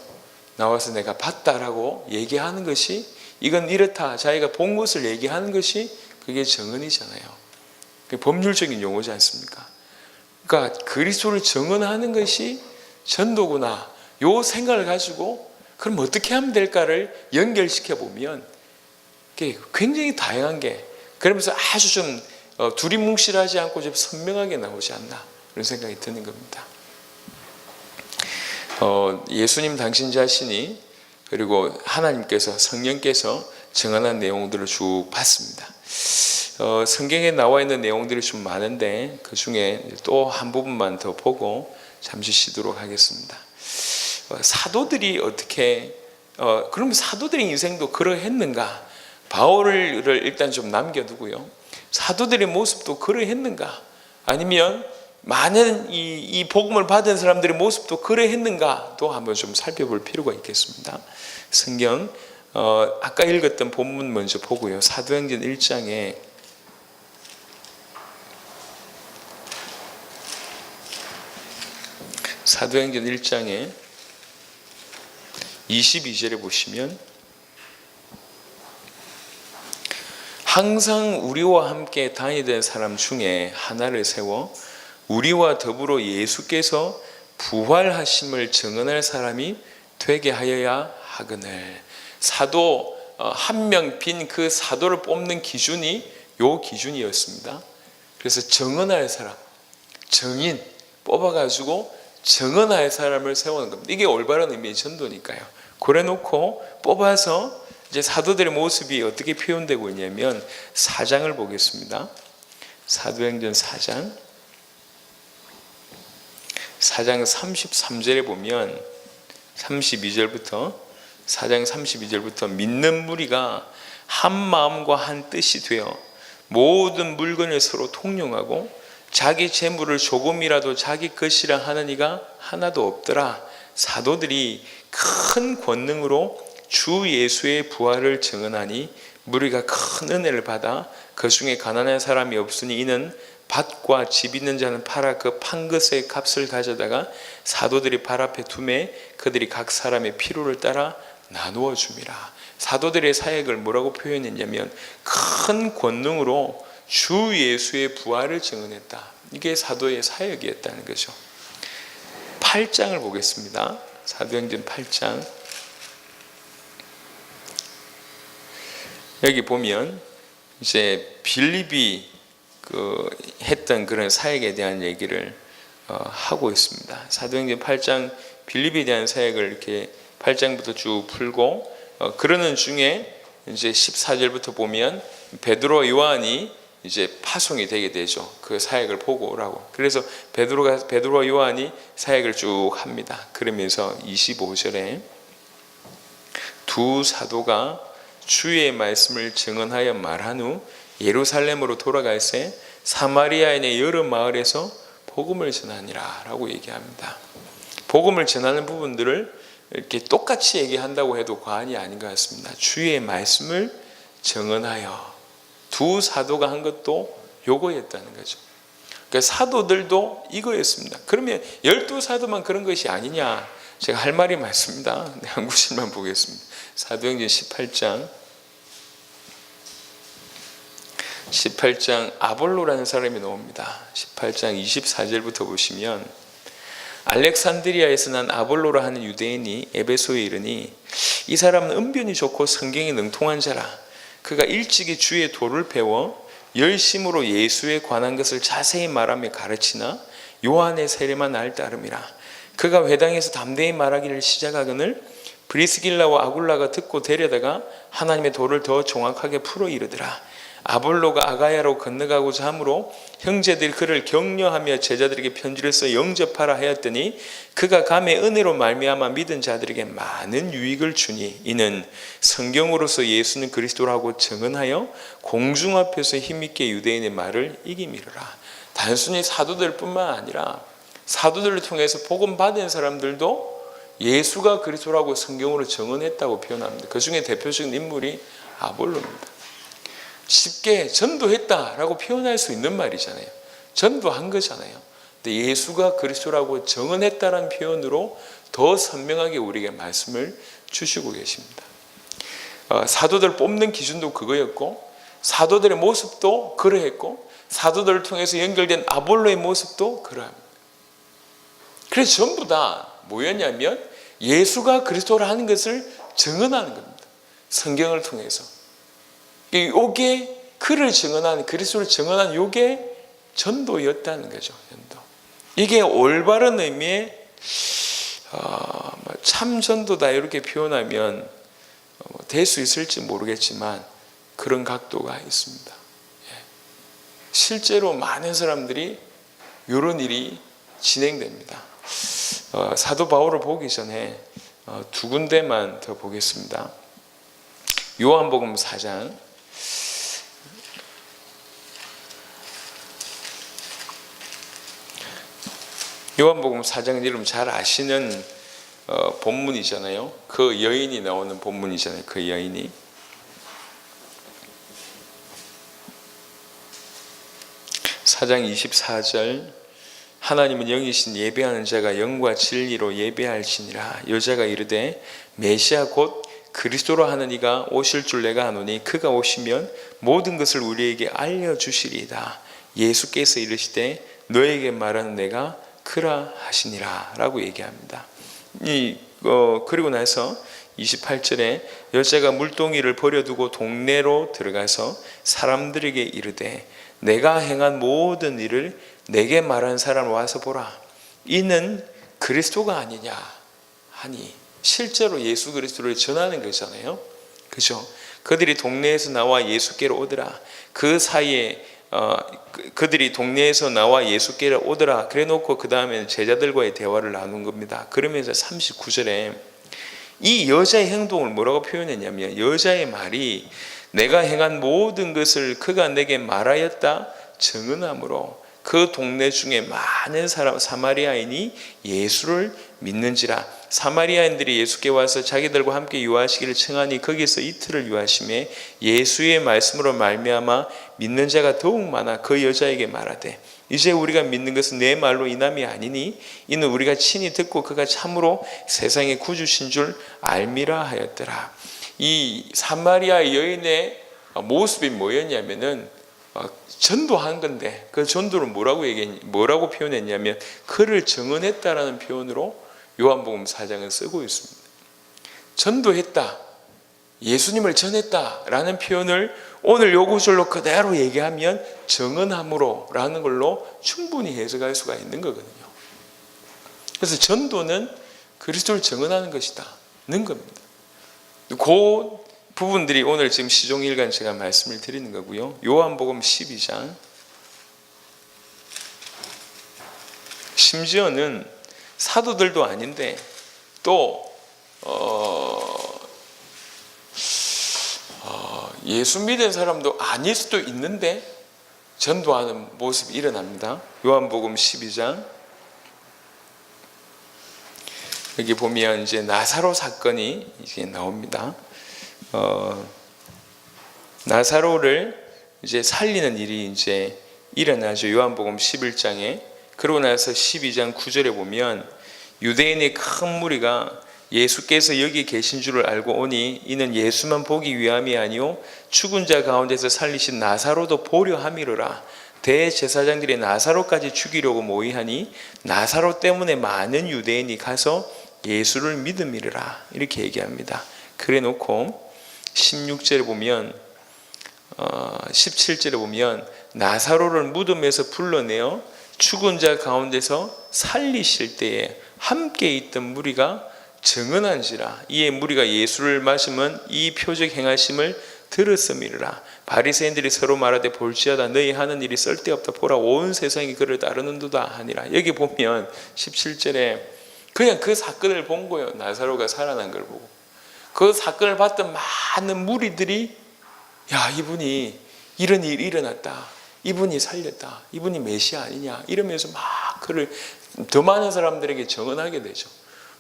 나와서 내가 봤다라고 얘기하는 것이, 이건 이렇다, 자기가 본 것을 얘기하는 것이 그게 증언이잖아요. 그게 법률적인 용어지 않습니까? 그러니까 그리스도를 증언하는 것이 전도구나, 요 생각을 가지고 그럼 어떻게 하면 될까를 연결시켜 보면 굉장히 다양한 게, 그러면서 아주 좀 두리뭉실하지 않고 좀 선명하게 나오지 않나, 그런 생각이 드는 겁니다. 예수님 당신 자신이, 그리고 하나님께서, 성령께서 증언한 내용들을 쭉 봤습니다. 성경에 나와 있는 내용들이 좀 많은데 그 중에 또 한 부분만 더 보고 잠시 쉬도록 하겠습니다. 사도들이 어떻게, 그럼 사도들의 인생도 그러했는가? 바울을 일단 좀 남겨두고요, 사도들의 모습도 그러했는가? 아니면 많은 이 복음을 받은 사람들의 모습도 그러했는가도 한번 좀 살펴볼 필요가 있겠습니다. 성경 아까 읽었던 본문 먼저 보고요, 사도행전 1장에 사도행전 1장에 22절에 보시면, 항상 우리와 함께 다니던 사람 중에 하나를 세워 우리와 더불어 예수께서 부활하심을 증언할 사람이 되게 하여야 하거늘. 사도 한 명 빈 그 사도를 뽑는 기준이 요 기준이었습니다. 그래서 증언할 사람, 증인 뽑아가지고 증언할 사람을 세우는 겁니다. 이게 올바른 의미의 전도니까요. 그래 놓고 뽑아서 이제 사도들의 모습이 어떻게 표현되고 있냐면 4장을 보겠습니다. 사도행전 4장 33절에 보면 32절부터 4장 32절부터 믿는 무리가 한 마음과 한 뜻이 되어 모든 물건을 서로 통용하고 자기 재물을 조금이라도 자기 것이라 하는 이가 하나도 없더라. 사도들이 큰 권능으로 주 예수의 부활을 증언하니 무리가 큰 은혜를 받아 그 중에 가난한 사람이 없으니 이는 밭과 집 있는 자는 팔아 그 판 것의 값을 가져다가 사도들이 발 앞에 두매 그들이 각 사람의 필요를 따라 나누어 줍니다. 사도들의 사역을 뭐라고 표현했냐면 큰 권능으로 주 예수의 부활을 증언했다. 이게 사도의 사역이었다는 거죠. 8장을 보겠습니다. 사도행전 8장. 여기 보면 이제 빌립이 했던 그런 사역에 대한 얘기를 하고 있습니다. 사도행전 8장 빌립에 대한 사역을 이렇게 8장부터 쭉 풀고 그러는 중에 이제 14절부터 보면 베드로 요한이 이제 파송이 되게 되죠. 그 사역을 보고 오라고. 그래서 베드로와 요한이 사역을 쭉 합니다. 그러면서 25절에 두 사도가 주의 말씀을 증언하여 말한 후 예루살렘으로 돌아갈새 사마리아인의 여러 마을에서 복음을 전하니라 라고 얘기합니다. 복음을 전하는 부분들을 이렇게 똑같이 얘기한다고 해도 과언이 아닌 것 같습니다. 주의 말씀을 증언하여 두 사도가 한 것도 요거였다는 거죠. 그러니까 사도들도 이거였습니다. 그러면 12사도만 그런 것이 아니냐? 제가 할 말이 많습니다. 한 구절만 보겠습니다. 사도행전 18장 아볼로라는 사람이 나옵니다. 18장 24절부터 보시면 알렉산드리아에서 난 아볼로라 하는 유대인이 에베소에 이르니 이 사람은 은변이 좋고 성경에 능통한 자라. 그가 일찍이 주의 도를 배워 열심으로 예수에 관한 것을 자세히 말하며 가르치나 요한의 세례만 알 따름이라. 그가 회당에서 담대히 말하기를 시작하거늘 브리스길라와 아굴라가 듣고 데려다가 하나님의 도를 더 정확하게 풀어 이르더라. 아볼로가 아가야로 건너가고자 하므로 형제들이 그를 격려하며 제자들에게 편지를 써 영접하라 하였더니 그가 감에 은혜로 말미암아 믿은 자들에게 많은 유익을 주니 이는 성경으로서 예수는 그리스도라고 증언하여 공중 앞에서 힘있게 유대인의 말을 이기미르라. 단순히 사도들뿐만 아니라 사도들을 통해서 복음 받은 사람들도 예수가 그리스도라고 성경으로 증언했다고 표현합니다. 그 중에 대표적인 인물이 아볼로입니다. 쉽게 전도했다라고 표현할 수 있는 말이잖아요. 전도한 거잖아요. 근데 예수가 그리스도라고 증언했다는 표현으로 더 선명하게 우리에게 말씀을 주시고 계십니다. 사도들 뽑는 기준도 그거였고, 사도들의 모습도 그러했고, 사도들을 통해서 연결된 아볼로의 모습도 그러합니다. 그래서 전부 다 뭐였냐면 예수가 그리스도라는 것을 증언하는 겁니다. 성경을 통해서. 이게 그를 증언하는, 그리스도를 증언하는 이게 전도였다는 거죠. 전도. 이게 올바른 의미의 참 전도다 이렇게 표현하면 될 수 있을지 모르겠지만 그런 각도가 있습니다. 실제로 많은 사람들이 이런 일이 진행됩니다. 사도 바울을 보기 전에 두 군데만 더 보겠습니다. 요한복음 4장, 요한복음 4장 여러분 잘 아시는 본문이잖아요. 그 여인이 나오는 본문이잖아요. 그 여인이. 사장 24절, 하나님은 영이신 예배하는 자가 영과 진리로 예배할지니라. 여자가 이르되 메시아 곧 그리스도로 하는 이가 오실 줄 내가 아노니 그가 오시면 모든 것을 우리에게 알려주시리이다. 예수께서 이르시되 너에게 말하는 내가 그라 하시니라 라고 얘기합니다. 그리고 나서 28절에 여자가 물동이를 버려두고 동네로 들어가서 사람들에게 이르되 내가 행한 모든 일을 내게 말한 사람 와서 보라. 이는 그리스도가 아니냐 하니, 실제로 예수 그리스도를 전하는 거잖아요. 그죠? 그들이 동네에서 나와 예수께로 오더라. 그 사이에 그들이 동네에서 나와 예수께로 오더라. 그래 놓고 그 다음에는 제자들과의 대화를 나눈 겁니다. 그러면서 39절에 이 여자의 행동을 뭐라고 표현했냐면, 여자의 말이 내가 행한 모든 것을 그가 내게 말하였다 증언함으로 그 동네 중에 많은 사람 사마리아인이 예수를 믿는지라. 사마리아인들이 예수께 와서 자기들과 함께 유하시기를 청하니 거기서 이틀을 유하심에 예수의 말씀으로 말미암아 믿는 자가 더욱 많아 그 여자에게 말하되 이제 우리가 믿는 것은 내 말로 인함이 아니니 이는 우리가 친히 듣고 그가 참으로 세상의 구주신 줄 알미라 하였더라. 이 사마리아 여인의 모습이 뭐였냐면은 전도한 건데, 그 전도를 뭐라고 표현했냐면 그를 증언했다라는 표현으로 요한복음 4장은 쓰고 있습니다. 전도했다, 예수님을 전했다라는 표현을 오늘 요 구절로 그대로 얘기하면 증언함으로 라는 걸로 충분히 해석할 수가 있는 거거든요. 그래서 전도는 그리스도를 증언하는 것이다 는 겁니다. 그 부분들이 오늘 지금 시종일관 제가 말씀을 드리는 거고요. 요한복음 12장, 심지어는 사도들도 아닌데 또 예수 믿은 사람도 아닐 수도 있는데 전도하는 모습이 일어납니다. 요한복음 12장, 여기 보면 이제 나사로 사건이 이제 나옵니다. 나사로를 이제 살리는 일이 이제 일어나죠. 요한복음 11장에. 그러고 나서 12장 9절에 보면 유대인의 큰 무리가 예수께서 여기 계신 줄을 알고 오니 이는 예수만 보기 위함이 아니요 죽은 자 가운데서 살리신 나사로도 보려 함이로라. 대제사장들이 나사로까지 죽이려고 모의하니 나사로 때문에 많은 유대인이 가서 예수를 믿음이라 이렇게 얘기합니다. 그래 놓고 16절에 보면 17절에 보면 나사로를 무덤에서 불러내어 죽은 자 가운데서 살리실 때에 함께 있던 무리가 증언한지라. 이에 무리가 예수를 마시면 이 표적 행하심을 들었음이라. 바리새인들이 서로 말하되 볼지어다 너희 하는 일이 쓸데없다. 보라 온 세상이 그를 따르는도다 하니라. 여기 보면 17절에 그냥 그 사건을 본 거예요. 나사로가 살아난 걸 보고 그 사건을 봤던 많은 무리들이 야, 이분이 이런 일이 일어났다, 이분이 살렸다, 이분이 메시아 아니냐 이러면서 막 그를 더 많은 사람들에게 증언하게 되죠.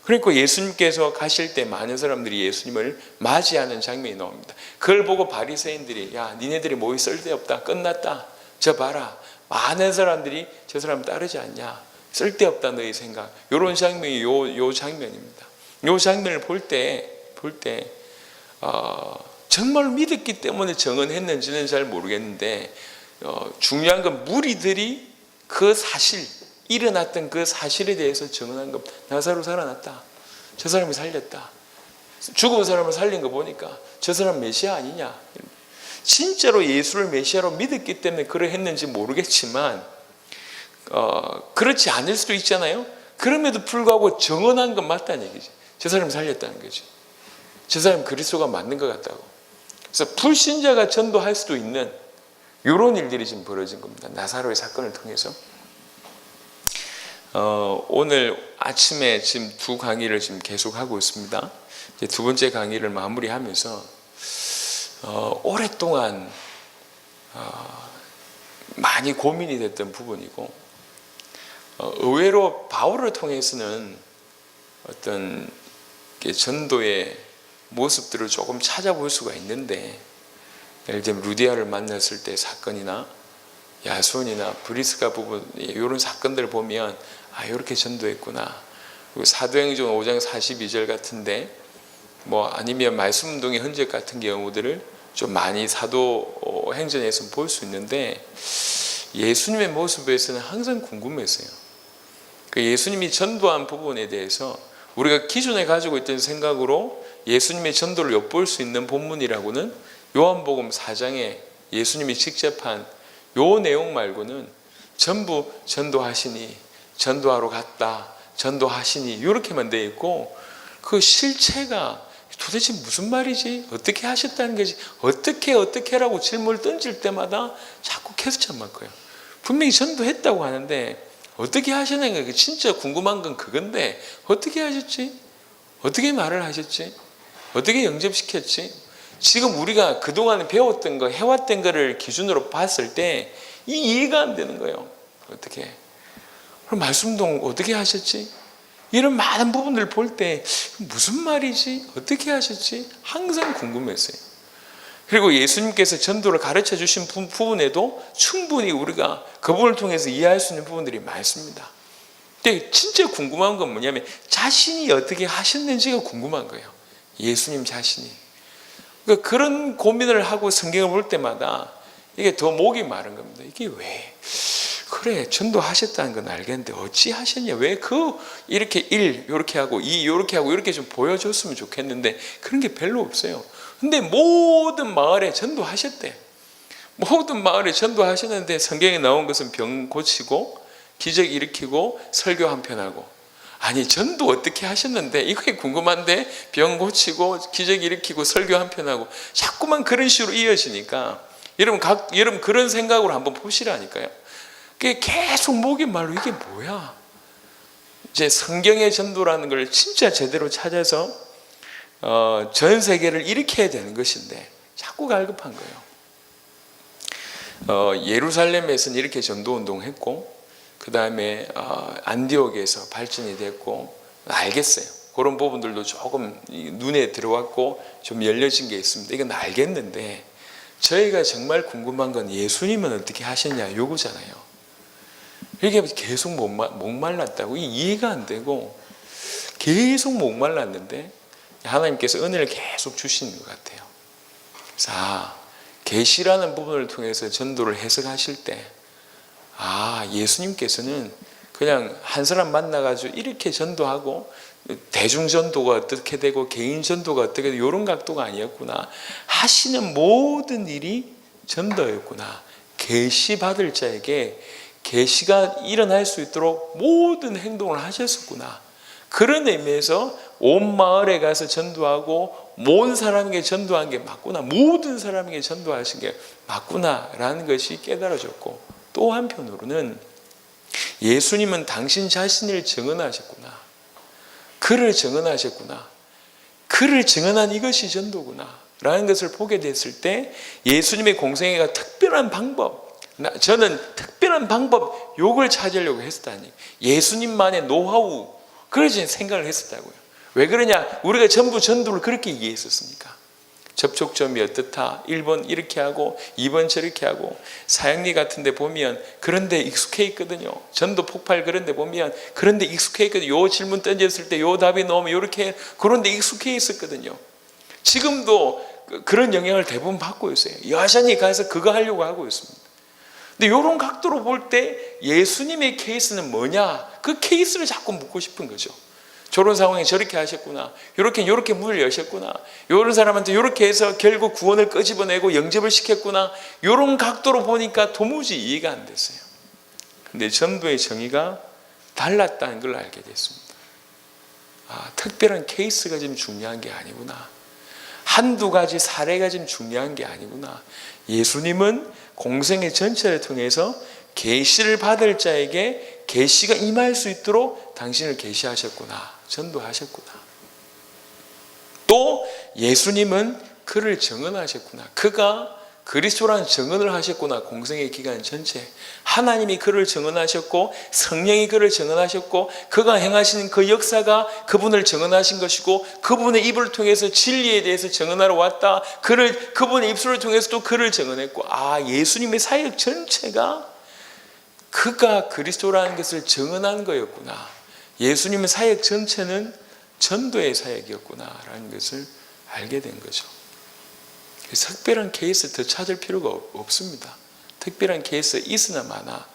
그러니까 예수님께서 가실 때 많은 사람들이 예수님을 맞이하는 장면이 나옵니다. 그걸 보고 바리새인들이 야, 니네들이 뭐에 쓸데없다, 끝났다, 저 봐라, 많은 사람들이 저 사람 따르지 않냐, 쓸데없다 너의 생각. 이런 장면이 요 장면입니다. 요 장면을 볼 때 정말 믿었기 때문에 정언했는지는 잘 모르겠는데, 중요한 건 무리들이 그 사실, 일어났던 그 사실에 대해서 정언한 것. 나사로 살아났다, 저 사람이 살렸다, 죽은 사람을 살린 거 보니까 저 사람 메시아 아니냐. 진짜로 예수를 메시아로 믿었기 때문에 그래 했는지 모르겠지만, 그렇지 않을 수도 있잖아요. 그럼에도 불구하고 정언한 건 맞다는 얘기지. 저 사람 살렸다는 거지. 저 사람 그리스도가 맞는 것 같다고. 그래서 불신자가 전도할 수도 있는 이런 일들이 지금 벌어진 겁니다. 나사로의 사건을 통해서. 오늘 아침에 지금 두 강의를 지금 계속 하고 있습니다. 이제 두 번째 강의를 마무리하면서 오랫동안 많이 고민이 됐던 부분이고, 의외로 바울을 통해서는 어떤 전도의 모습들을 조금 찾아볼 수가 있는데, 예를 들면 루디아를 만났을 때 사건이나 야손이나 브리스가 부분 이런 사건들을 보면 이렇게 전도했구나. 그리고 사도행전 5장 42절 같은데, 아니면 말씀운동의 흔적 같은 경우들을 좀 많이 사도행전에서 볼 수 있는데, 예수님의 모습에서는 항상 궁금했어요. 그 예수님이 전도한 부분에 대해서 우리가 기존에 가지고 있던 생각으로 예수님의 전도를 엿볼 수 있는 본문이라고는 요한복음 4장에 예수님이 직접 한 요 내용 말고는 전부 전도하시니, 전도하러 갔다, 전도하시니 이렇게만 되어 있고, 그 실체가 도대체 무슨 말이지? 어떻게 하셨다는 거지? 어떻게라고 질문을 던질 때마다 자꾸 계속 맞고요. 분명히 전도했다고 하는데 어떻게 하시는 게 진짜 궁금한 건 그건데, 어떻게 하셨지? 어떻게 말을 하셨지? 어떻게 영접시켰지? 지금 우리가 그동안 배웠던 거, 해왔던 거를 기준으로 봤을 때 이해가 안 되는 거예요. 어떻게? 그럼 말씀도 어떻게 하셨지? 이런 많은 부분들을 볼 때 무슨 말이지? 어떻게 하셨지? 항상 궁금했어요. 그리고 예수님께서 전도를 가르쳐 주신 부분에도 충분히 우리가 그 부분을 통해서 이해할 수 있는 부분들이 많습니다. 근데 진짜 궁금한 건 뭐냐면, 자신이 어떻게 하셨는지가 궁금한 거예요. 예수님 자신이. 그러니까 그런 고민을 하고 성경을 볼 때마다 이게 더 목이 마른 겁니다. 이게 왜? 그래, 전도하셨다는 건 알겠는데 어찌 하셨냐? 왜 이렇게 1 이렇게 하고 2 이렇게 하고 이렇게 좀 보여줬으면 좋겠는데 그런 게 별로 없어요. 근데 모든 마을에 전도하셨대. 모든 마을에 전도하셨는데 성경에 나온 것은 병 고치고 기적 일으키고 설교 한 편 하고. 아니, 전도 어떻게 하셨는데, 이게 궁금한데 병 고치고 기적 일으키고 설교 한 편 하고 자꾸만 그런 식으로 이어지니까, 여러분 그런 생각으로 한번 보시라니까요. 그게 계속 목이 말로 이게 뭐야? 이제 성경의 전도라는 걸 진짜 제대로 찾아서 전 세계를 일으켜야 되는 것인데 자꾸 갈급한 거예요. 예루살렘에서는 이렇게 전도운동을 했고, 그 다음에 안디옥에서 발전이 됐고, 알겠어요. 그런 부분들도 조금 눈에 들어왔고 좀 열려진 게 있습니다. 이건 알겠는데, 저희가 정말 궁금한 건 예수님은 어떻게 하셨냐 요거잖아요. 이게 계속 목말랐다고, 이해가 안 되고 계속 목말랐는데 하나님께서 은혜를 계속 주시는 것 같아요. 그래서 계시라는 부분을 통해서 전도를 해석하실 때, 예수님께서는 그냥 한 사람 만나가지고 이렇게 전도하고 대중 전도가 어떻게 되고 개인 전도가 어떻게 되고 이런 각도가 아니었구나. 하시는 모든 일이 전도였구나. 계시 받을 자에게 계시가 일어날 수 있도록 모든 행동을 하셨었구나. 그런 의미에서 온 마을에 가서 전도하고 모든 사람에게 전도한 게 맞구나, 모든 사람에게 전도하신 게 맞구나라는 것이 깨달아졌고, 또 한편으로는 예수님은 당신 자신을 증언하셨구나, 그를 증언하셨구나, 그를 증언한 이것이 전도구나 라는 것을 보게 됐을 때, 예수님의 공생애가 특별한 방법, 저는 특별한 방법 요걸 찾으려고 했다니, 예수님만의 노하우, 그래서 생각을 했었다고요. 왜 그러냐? 우리가 전부 전도를 그렇게 이해했었으니까. 접촉점이 어떻다, 1번 이렇게 하고 2번 저렇게 하고, 사형리 같은 데 보면 그런 데 익숙해 있거든요. 전도 폭발 그런 데 보면 그런 데 익숙해 있거든요. 요 질문 던졌을 때 요 답이 나오면 이렇게, 그런 데 익숙해 있었거든요. 지금도 그런 영향을 대부분 받고 있어요. 여전히 가서 그거 하려고 하고 있습니다. 근데 이런 각도로 볼 때 예수님의 케이스는 뭐냐? 그 케이스를 자꾸 묻고 싶은 거죠. 저런 상황에 저렇게 하셨구나. 요렇게 문을 여셨구나. 요런 사람한테 요렇게 해서 결국 구원을 끄집어내고 영접을 시켰구나. 요런 각도로 보니까 도무지 이해가 안 됐어요. 근데 전도의 정의가 달랐다는 걸 알게 됐습니다. 아, 특별한 케이스가 지금 중요한 게 아니구나. 한두 가지 사례가 지금 중요한 게 아니구나. 예수님은 공생의 전체를 통해서 계시를 받을 자에게 계시가 임할 수 있도록 당신을 계시하셨구나. 전도하셨구나. 또 예수님은 그를 증언하셨구나. 그가 그리스도라는 증언을 하셨구나. 공생의 기간 전체 하나님이 그를 증언하셨고 성령이 그를 증언하셨고 그가 행하시는 그 역사가 그분을 증언하신 것이고 그분의 입을 통해서 진리에 대해서 증언하러 왔다. 그분의 입술을 통해서 또 그를 증언했고, 아, 예수님의 사역 전체가 그가 그리스도라는 것을 증언한 거였구나. 예수님의 사역 전체는 전도의 사역이었구나라는 것을 알게 된 거죠. 특별한 케이스 더 찾을 필요가 없습니다. 특별한 케이스 있으나 마나.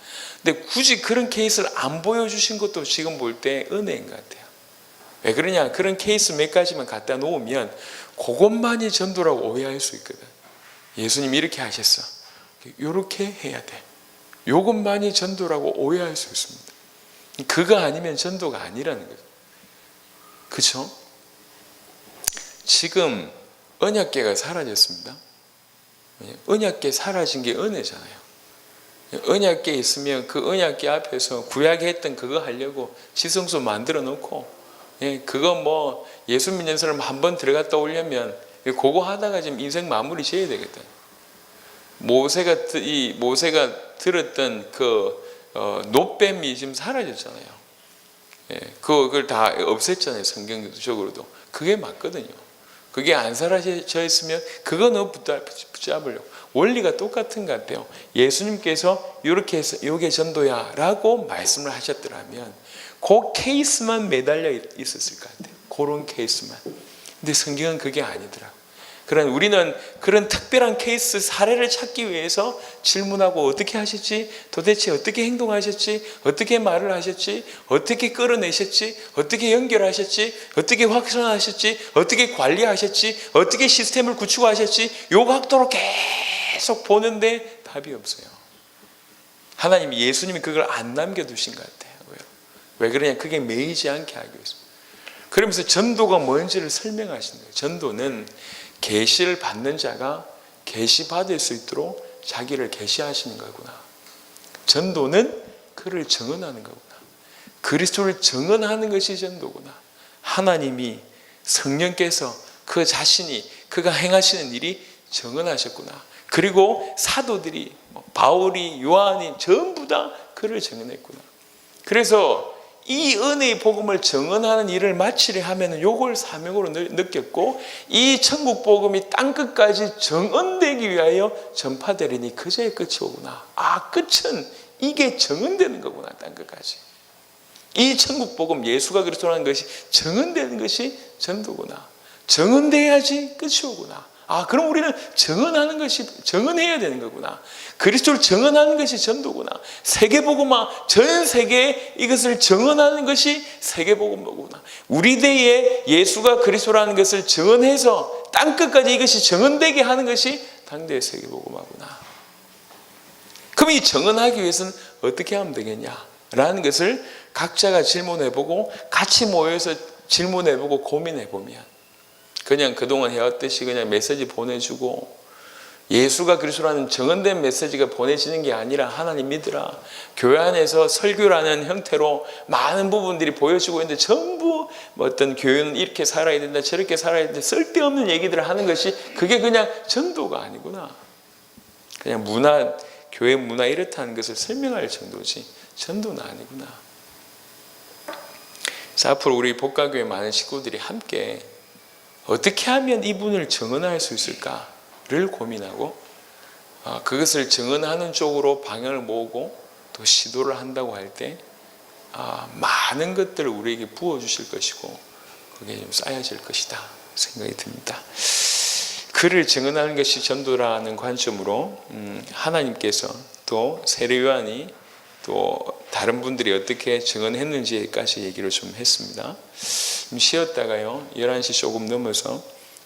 근데 굳이 그런 케이스를 안 보여주신 것도 지금 볼 때 은혜인 것 같아요. 왜 그러냐? 그런 케이스 몇 가지만 갖다 놓으면 그것만이 전도라고 오해할 수 있거든. 예수님이 이렇게 하셨어. 이렇게 해야 돼. 이것만이 전도라고 오해할 수 있습니다. 그거 아니면 전도가 아니라는 거죠. 그렇죠? 지금 언약궤가 사라졌습니다. 언약궤 사라진 게 은혜잖아요. 언약궤 있으면 그 언약궤 앞에서 구약에 했던 그거 하려고 지성소 만들어 놓고, 그거 뭐 예수 믿는 사람 한 번 들어갔다 오려면 그거 하다가 지금 인생 마무리 지어야 되거든. 모세가 들었던 그 노뱀이 지금 사라졌잖아요. 그걸 다 없앴잖아요. 성경적으로도. 그게 맞거든요. 그게 안 사라져 있으면 그거 너무 붙잡으려고. 원리가 똑같은 것 같아요. 예수님께서 이렇게 해서 이게 전도야 라고 말씀을 하셨더라면 그 케이스만 매달려 있었을 것 같아요. 그런 케이스만. 근데 성경은 그게 아니더라고요. 그러나 우리는 그런 특별한 케이스 사례를 찾기 위해서 질문하고, 어떻게 하셨지? 도대체 어떻게 행동하셨지? 어떻게 말을 하셨지? 어떻게 끌어내셨지? 어떻게 연결하셨지? 어떻게 확산하셨지? 어떻게 관리하셨지? 어떻게 시스템을 구축하셨지? 요 각도로 계속 보는데 답이 없어요. 하나님이, 예수님이 그걸 안 남겨두신 것 같아요. 왜 그러냐? 그게 매이지 않게 하기 위해서. 그러면서 전도가 뭔지를 설명하시는 거예요. 전도는 계시를 받는 자가 계시 받을 수 있도록 자기를 계시하시는 거구나. 전도는 그를 증언하는 거구나. 그리스도를 증언하는 것이 전도구나. 하나님이, 성령께서 그 자신이, 그가 행하시는 일이 증언하셨구나. 그리고 사도들이, 바울이, 요한이 전부 다 그를 증언했구나. 그래서 이 은혜의 복음을 증언하는 일을 마치려 하면 요걸 사명으로 느꼈고, 이 천국 복음이 땅끝까지 증언되기 위하여 전파되리니 그제의 끝이 오구나. 아, 끝은 이게 증언되는 거구나. 땅끝까지. 이 천국 복음, 예수가 그리스도라는 것이 증언되는 것이 전도구나. 증언돼야지 끝이 오구나. 아, 그럼 우리는 증언해야 되는 거구나. 그리스도를 증언하는 것이 전도구나. 세계복음화, 전 세계에 이것을 증언하는 것이 세계복음화구나. 우리 대에 예수가 그리스도라는 것을 증언해서 땅끝까지 이것이 증언되게 하는 것이 당대의 세계복음화구나. 그럼 이 증언하기 위해서는 어떻게 하면 되겠냐라는 것을 각자가 질문해보고, 같이 모여서 질문해보고 고민해보면, 그냥 그동안 해왔듯이 그냥 메시지 보내주고, 예수가 그리스도라는 정언된 메시지가 보내지는 게 아니라, 하나님 믿으라, 교회 안에서 설교라는 형태로 많은 부분들이 보여지고 있는데 전부 어떤 교회는 이렇게 살아야 된다, 저렇게 살아야 된다, 쓸데없는 얘기들을 하는 것이, 그게 그냥 전도가 아니구나. 그냥 교회 문화 이렇다는 것을 설명할 정도지 전도는 아니구나. 그래서 앞으로 우리 복가교회 많은 식구들이 함께 어떻게 하면 이분을 증언할 수 있을까를 고민하고 그것을 증언하는 쪽으로 방향을 모으고 또 시도를 한다고 할 때 많은 것들을 우리에게 부어주실 것이고 그게 좀 쌓여질 것이다 생각이 듭니다. 그를 증언하는 것이 전도라는 관점으로 하나님께서 또 세례 요한이 또 다른 분들이 어떻게 증언했는지까지 얘기를 좀 했습니다. 좀 쉬었다가요 11시 조금 넘어서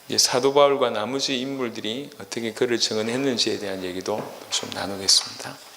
이제 사도 바울과 나머지 인물들이 어떻게 그를 증언했는지에 대한 얘기도 좀 나누겠습니다.